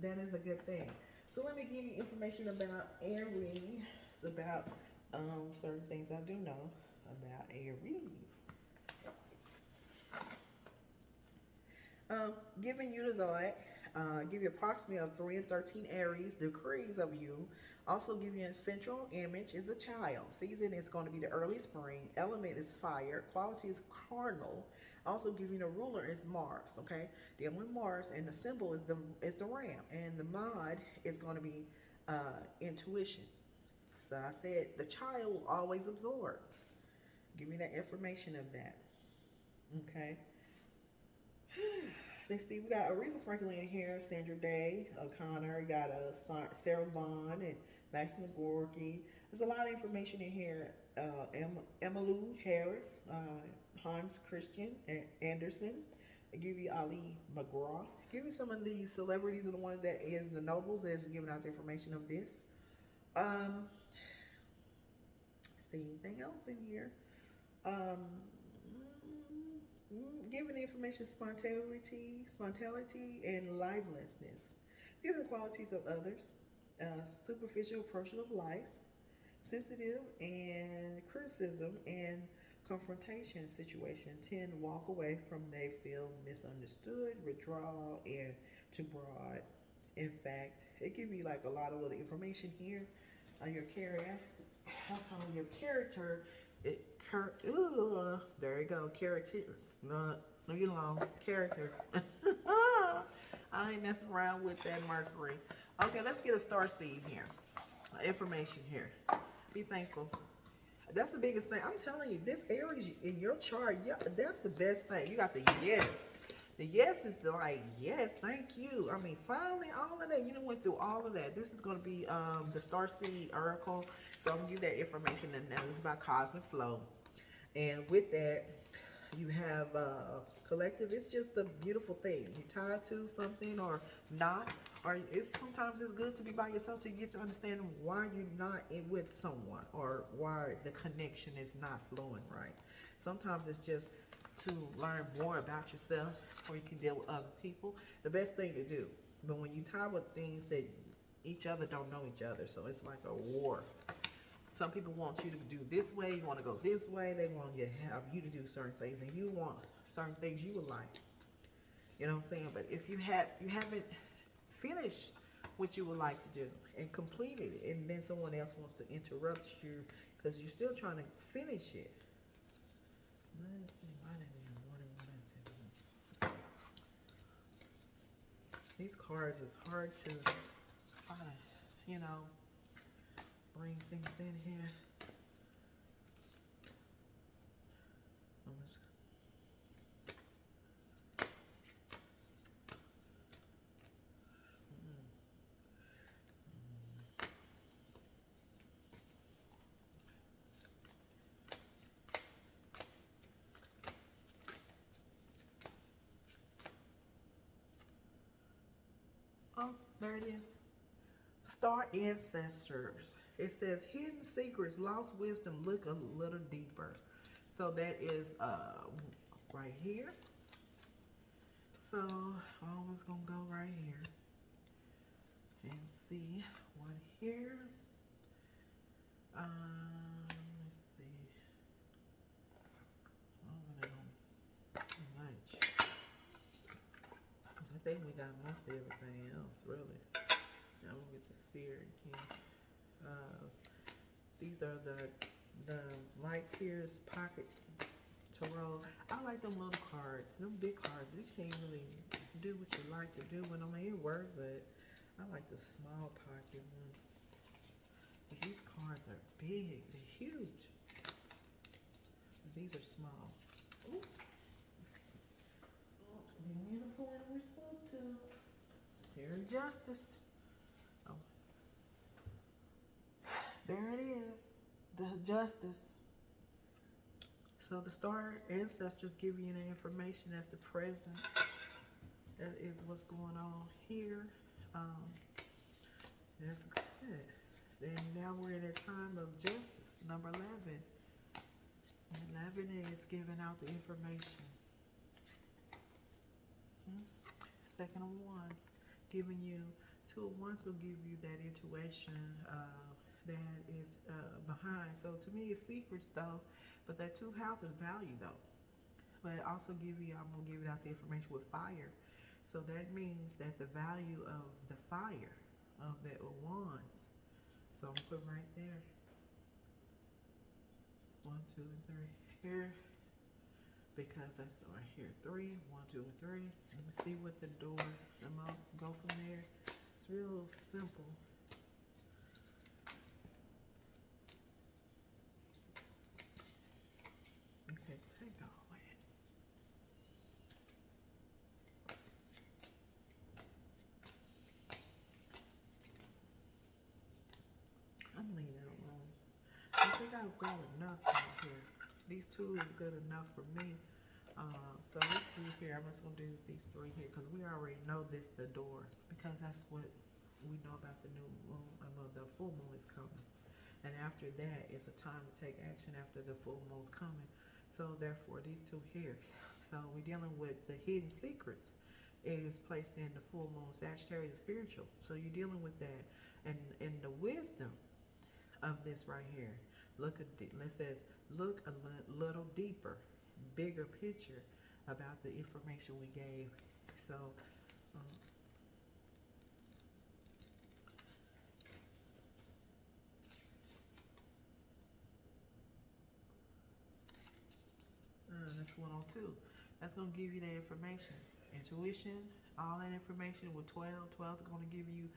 That is a good thing. So let me give you information about Aries. It's about certain things I do know about Aries. Giving you the zodiac. Give you approximately of 3 and 13 Aries, decrees of you. Also give you a central image is the child. Season is going to be the early spring. Element is fire. Quality is cardinal. Also giving the ruler is Mars. Okay, dealing with Mars, and the symbol is the ram, and the mod is going to be intuition. So I said the child will always absorb. Give me that information of that. Okay. Let's see, we got Aretha Franklin in here, Sandra Day, O'Connor, got Sarah Vaughan and Maxine Gorky. There's a lot of information in here. Emmylou Harris, Hans Christian Andersen. I give you Ali McGraw. Give you some of these celebrities, and the one that is the nobles that is giving out the information of this. See anything else in here? Giving information, spontaneity, and liveliness. Giving qualities of others, superficial approach of life, sensitive and criticism and confrontation situation. Tend to walk away from they feel misunderstood, withdraw, and too broad. In fact, it gives you like a lot of little information here on your character. Your character. There you go, character. No, leave it alone. Character. I ain't messing around with that Mercury. Okay, let's get a star seed here. Information here. Be thankful. That's the biggest thing. I'm telling you, this Aries in your chart, yeah, that's the best thing. You got the yes. The yes is the like, yes, thank you. I mean, finally, all of that. You done went through all of that. This is going to be the star seed oracle. So I'm going to give that information. And now this is about cosmic flow. And with that, you have collective. It's just a beautiful thing. You're tied to something or not, or sometimes it's good to be by yourself to get to understand why you're not with someone or why the connection is not flowing right. Sometimes it's just to learn more about yourself before you can deal with other people. The best thing to do. But when you tie with things that each other don't know each other, so it's like a war. Some people want you to do this way, you want to go this way, they want you to have you to do certain things, and you want certain things you would like. You know what I'm saying? But if you haven't finished what you would like to do and completed it, and then someone else wants to interrupt you because you're still trying to finish it. Let's see, these cards is hard to find, you know. Bring things in here. Oh, there it is. Star ancestors. It says hidden secrets, lost wisdom, look a little deeper. So that is right here. So I was gonna go right here and see what here. Let's see. Oh, too much. I think we got most of everything else, really. Now we'll get the seer here. These are the the Light Sears Pocket Tarot. I like them little cards. Them big cards, you can't really do what you like to do when I'm at work, but I like the small pocket ones. But these cards are big, they're huge. These are small. Ooh. Didn't get the point we're supposed to. Here, Justice. Oh. There it is. The Justice. So the star ancestors give you the information as the present. That is what's going on here. That's good. Then now we're in a time of justice, number 11. And 11 is giving out the information. Second of Wands, giving you, Two of Wands will give you that intuition that is behind. So to me, it's secrets though, but that 2 house is value though. But also give you, I'm gonna give it out the information with fire. So that means that the value of the fire of the Wands. So I'm gonna put right there. 1, 2, and 3 here. Because that's the right here. 3, 1, 2, and 3. Let me see what the door. I'm gonna go from there. It's real simple. Okay, take all that. I'm leaning alone. I think I've got enough out here. These 2 is good enough for me. So let's do here. I'm just gonna do these 3 here because we already know this the door, because that's what we know about the new moon. The full moon is coming, and after that, it's a time to take action after the full moon's coming. So therefore, these 2 here. So we're dealing with the hidden secrets is placed in the full moon. Sagittarius is spiritual, so you're dealing with that, and in the wisdom of this right here. Look at it says look a little deeper, bigger picture about the information we gave. So that's 102. That's going to give you the information. Intuition, all that information with 12. 12 is going to give you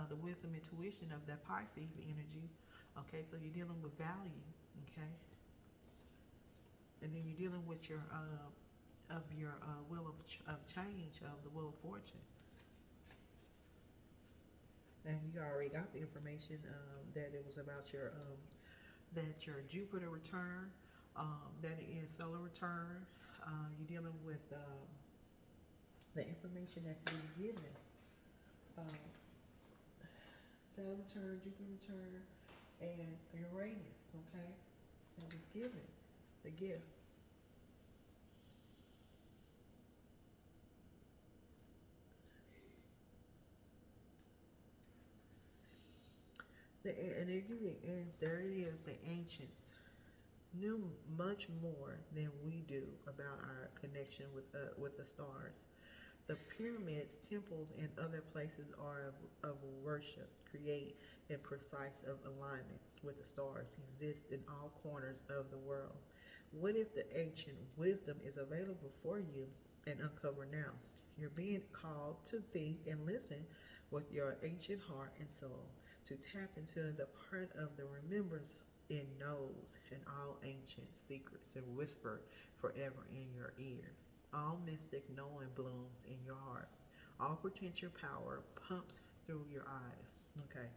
the wisdom, intuition of that Pisces energy. Okay, so you're dealing with value. Okay, and then you're dealing with your will of change, of the wheel of fortune. And you already got the information that it was about your that your Jupiter return, that it is solar return. You're dealing with the information that's being given. Saturn return, Jupiter return, and Uranus. Okay, that was given the gift. And there it is, the ancients knew much more than we do about our connection with the stars. The pyramids, temples, and other places are of worship, create in precise of alignment with the stars, exist in all corners of the world. What if the ancient wisdom is available for you and uncover now? You're being called to think and listen with your ancient heart and soul, to tap into the part of the remembrance it knows, and all ancient secrets and whisper forever in your ears. All mystic knowing blooms in your heart. All potential power pumps through your eyes. Okay.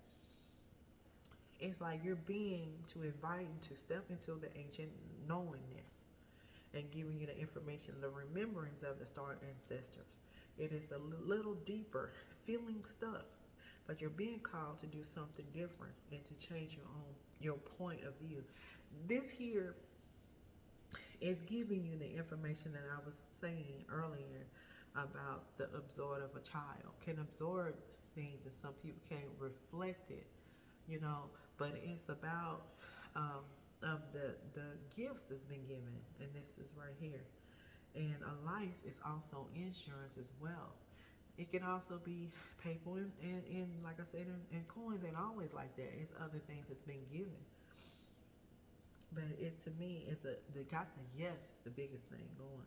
It's like you're being to invite you to step into the ancient knowingness and giving you the information, the remembrance of the star ancestors. It is a little deeper, feeling stuck, but you're being called to do something different and to change your point of view. This here is giving you the information that I was saying earlier about the absorb of a child. Can absorb things and some people can't reflect it, but it's about of the gifts that's been given, and this is right here. And a life is also insurance as well. It can also be paper and like I said, in coins. Ain't always like that. It's other things that's been given. But it's, to me, it's they got the yes is the biggest thing going.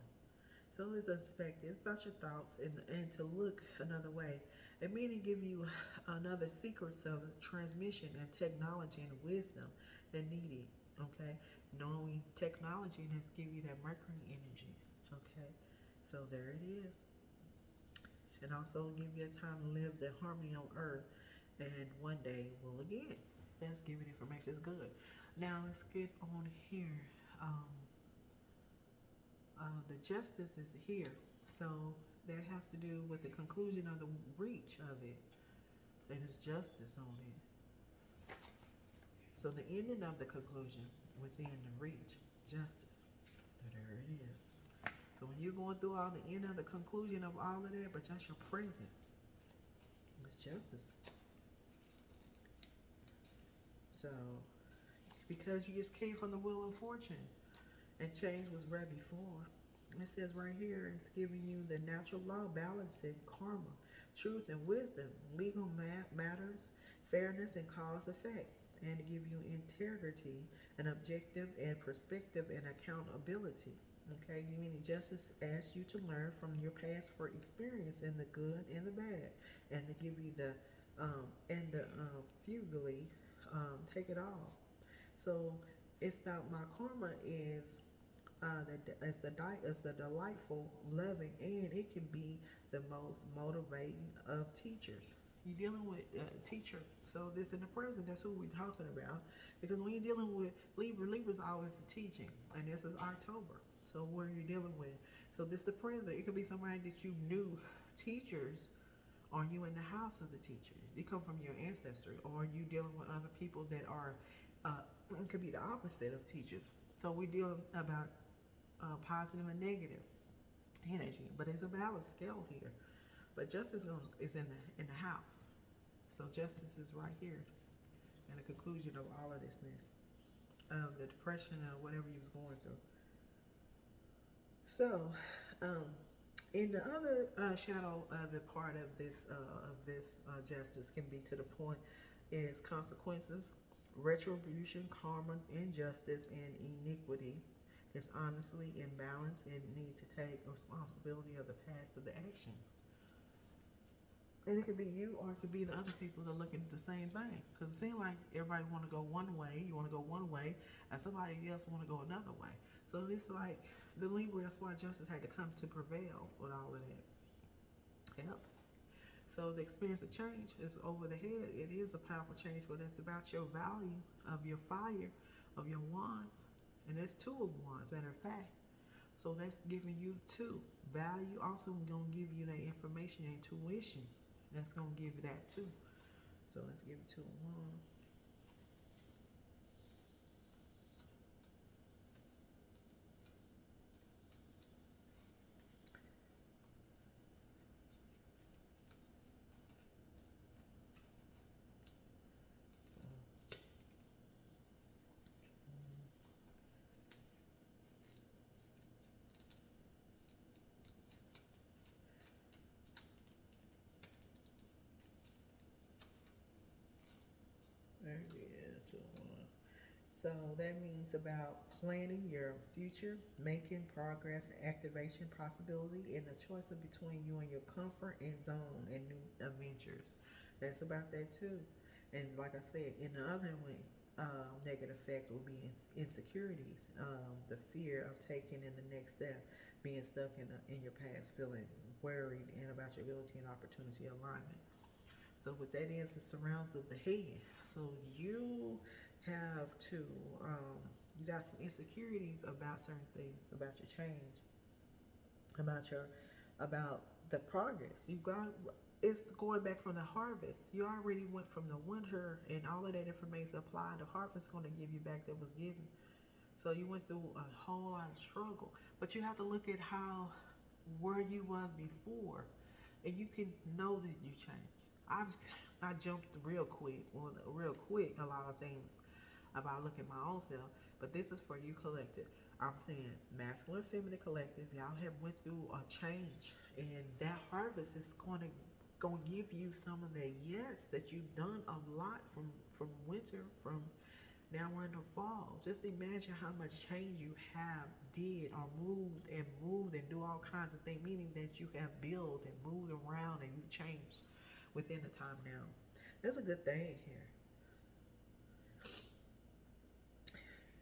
So it's unexpected. It's about your thoughts, and to look another way. It meaning give you another secrets of transmission and technology and wisdom that needed. Okay, knowing technology and has give you that Mercury energy. Okay, so there it is, and also give you a time to live the harmony on Earth, and one day will again. That's giving information is good. Now let's get on here. Um, the justice is here, so that has to do with the conclusion of the reach of it. And it's justice on it. So the ending of the conclusion within the reach, justice. So there it is. So when you're going through all the end of the conclusion of all of that, but just your present, it's justice. So because you just came from the wheel of fortune, and change was right before. It says right here, it's giving you the natural law, balancing karma, truth and wisdom, legal matters, fairness and cause effect, and to give you integrity and objective and perspective and accountability. Okay, you meaning justice asks you to learn from your past for experience in the good and the bad, and to give you the fugly take it all. So it's about my karma is it's the delightful, loving, and it can be the most motivating of teachers. You're dealing with a teacher, so this in the present. That's who we're talking about. Because when you're dealing with Libra, Libra's always the teaching, and this is October. So where you're dealing with, so this the present. It could be somebody that you knew, teachers, or you in the house of the teacher. You come from your ancestry, or you dealing with other people that are. It could be the opposite of teachers. So we're dealing about positive and negative energy, but it's a balanced scale here. But justice is in the house, so justice is right here, and the conclusion of all of this mess, of the depression or whatever you was going through. So, in the other shadow of the part of this justice can be to the point is consequences, retribution, karma, injustice, and iniquity. Is honestly imbalance and need to take responsibility of the past of the actions. And it could be you, or it could be the other people that are looking at the same thing. Because it seems like everybody want to go one way, you want to go one way, and somebody else want to go another way. So it's like the Libra, that's why justice had to come to prevail with all of that. Yep. So the experience of change is over the head. It is a powerful change, but it's about your value of your fire, of your wands. And there's two of wands, matter of fact. So that's giving you two. Value also going to give you that information, intuition. That's going to give you that too. So let's give it two of wands. So that means about planning your future, making progress, activation, possibility, and the choice of between you and your comfort and zone and new adventures. That's about that too. And like I said, in the other way, negative effect will be insecurities, the fear of taking in the next step, being stuck in your past, feeling worried and about your ability and opportunity alignment. So what that is, it surrounds of the head. So you have to, you got some insecurities about certain things, about your change, about the progress. You got, it's going back from the harvest. You already went from the winter, and all of that information applied. The harvest is going to give you back that was given. So you went through a whole lot of struggle, but you have to look at where you was before, and you can know that you changed. I jumped real quick a lot of things about looking at my own self, but this is for you collective. I'm saying masculine, feminine, collective. Y'all have went through a change, and that harvest is going to give you some of that yes that you've done a lot from winter, from Now we're in the fall. Just imagine how much change you have did or moved and do all kinds of things, meaning that you have built and moved around and you changed within the time now. That's a good thing here.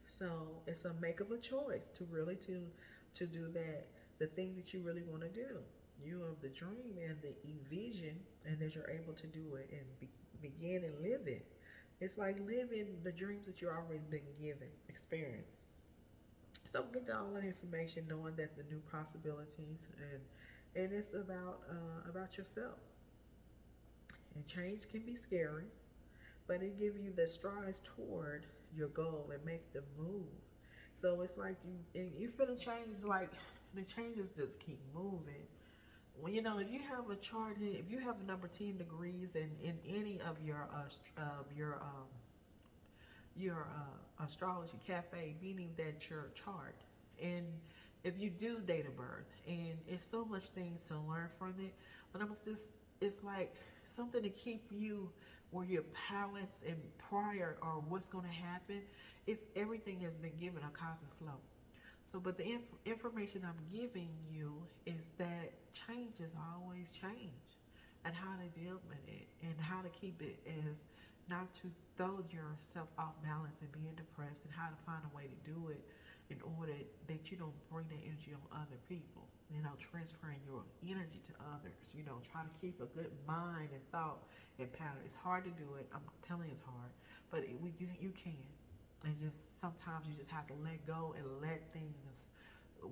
So it's a make of a choice to really to do that, the thing that you really want to do. You have the dream and the vision, and that you're able to do it and begin and live it. It's like living the dreams that you've always been given, experience. So get all that information, knowing that the new possibilities, and it's about yourself. And change can be scary, but it gives you the strides toward your goal and make the move. So it's like you feel the change, like the changes just keep moving. Well, if you have a chart, if you have a number 10 degrees in any of your astrology cafe, meaning that your chart, and if you do date of birth, and it's so much things to learn from it, but it's like something to keep you where your balance and prior or what's going to happen. It's everything has been given a cosmic flow. So, but the information I'm giving you is that changes always change, and how to deal with it, and how to keep it as not to throw yourself off balance and being depressed, and how to find a way to do it in order that you don't bring that energy on other people. Transferring your energy to others. Try to keep a good mind and thought and pattern. It's hard to do it. I'm telling you, it's hard, but you can. And just sometimes you just have to let go and let things,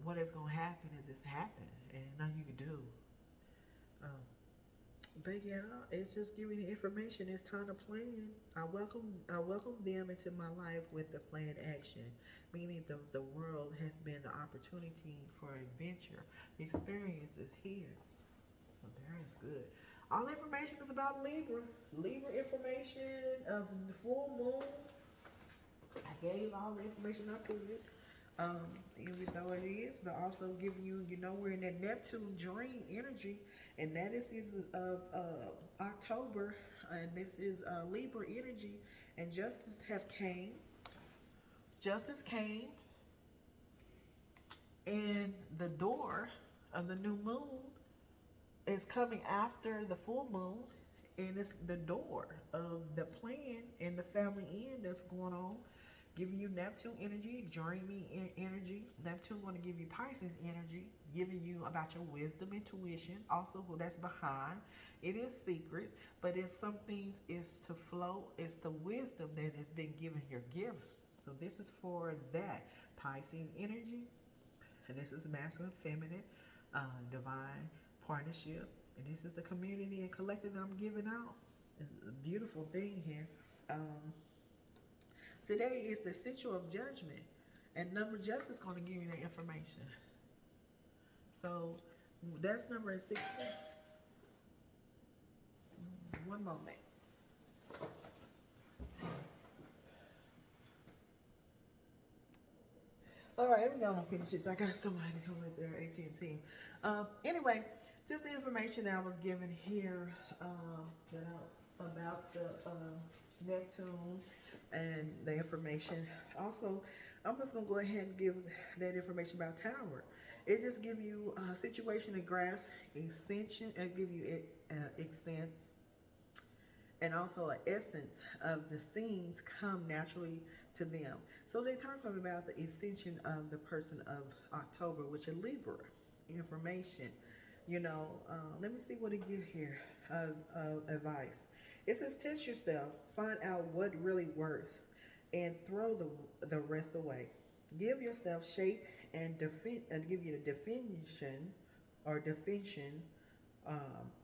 what is going to happen, and just happen, and nothing you can do. But yeah, it's just giving the information. It's time to plan. I welcome them into my life with the planned action, meaning the world has been the opportunity for adventure. The experience is here. So there is good. All information is about Libra. Libra information of the full moon. I gave all the information I could, even though it is, but also giving you, we're in that Neptune dream energy, and that is of October, and this is Libra energy, and Justice came. Justice came, and the door of the new moon is coming after the full moon, and it's the door of the plan and the family end that's going on. Giving you Neptune energy, dreamy energy. Neptune going to give you Pisces energy, giving you about your wisdom, intuition. Also, who that's behind. It is secrets, but it's some things is to flow. It's the wisdom that has been given your gifts. So this is for that Pisces energy, and this is masculine, feminine, divine partnership, and this is the community and collective that I'm giving out. It's a beautiful thing here. Today is the Central of Judgment, and number Justice is going to give you the information. So that's number 16. One moment. All right, we're going to finish this. I got somebody coming up there, AT&T. Anyway, just the information that I was given here about the Neptune and the information. Also, I'm just going to go ahead and give that information about Tower. It just give you a situation and grasp, extension, and give you extent, and also an essence of the scenes come naturally to them. So they talk about the extension of the person of October, which is Libra information. Let me see what it give here of advice. It says test yourself, find out what really works, and throw the rest away. Give yourself shape and give you the definition or definition.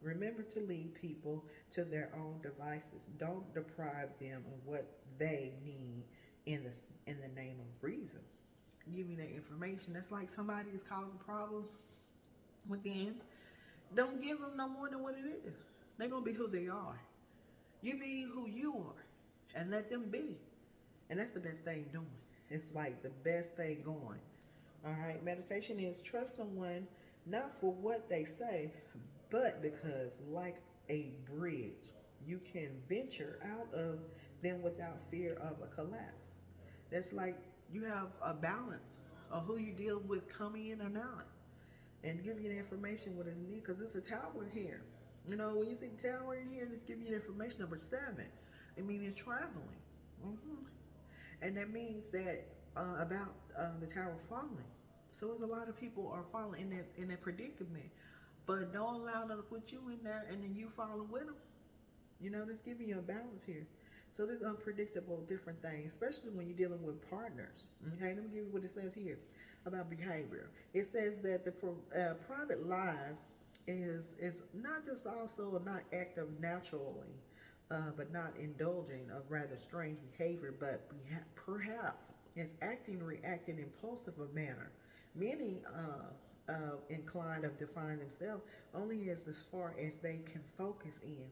Remember to lead people to their own devices. Don't deprive them of what they need in the name of reason. Give me that information. That's like somebody is causing problems within. Don't give them no more than what it is. They're gonna be who they are. You be who you are, and let them be. And that's the best thing doing. It's like the best thing going. All right. Meditation is trust someone not for what they say, but because, like a bridge, you can venture out of them without fear of a collapse. That's like you have a balance of who you deal with coming in or not, and give you the information what is needed, because it's a tower here. You know, when you see tower in here, just give you the information. Number 7, it means it's traveling. hmm And that means that about the tower falling. So there's a lot of people are falling in that predicament, but don't allow them to put you in there and then you falling with them. You know, that's giving you a balance here. So there's unpredictable different things, especially when you're dealing with partners. Okay, let me give you what it says here about behavior. It says that the private lives is not just also not active naturally, but not indulging of rather strange behavior, but perhaps is acting, reacting impulsive a manner. Many inclined of define themselves only as far as they can focus in,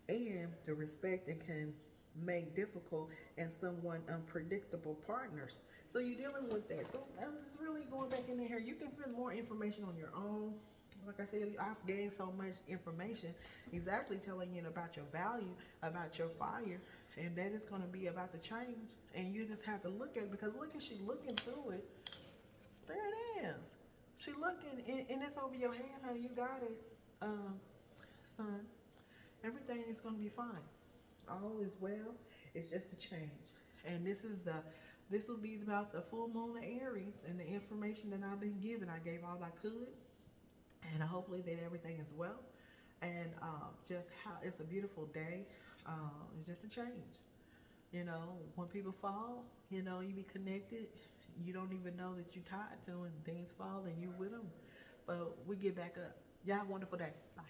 and the respect and can make difficult and somewhat unpredictable partners. So you're dealing with that. So I was just really going back in here. You can find more information on your own. Like I said, I've gave so much information exactly telling you about your value, about your fire, and that is going to be about the change. And you just have to look at it, because look at she looking through it. There it is. She looking, and it's over your head, honey. You got it, son. Everything is going to be fine. All is well. It's just a change. And this will be about the full moon of Aries, and the information that I've been given. I gave all I could, and hopefully that everything is well. And just how it's a beautiful day. It's just a change. You know, when people fall, you know, you be connected. You don't even know that you're tied to them, and things fall and you with them. But we get back up. Y'all have a wonderful day. Bye.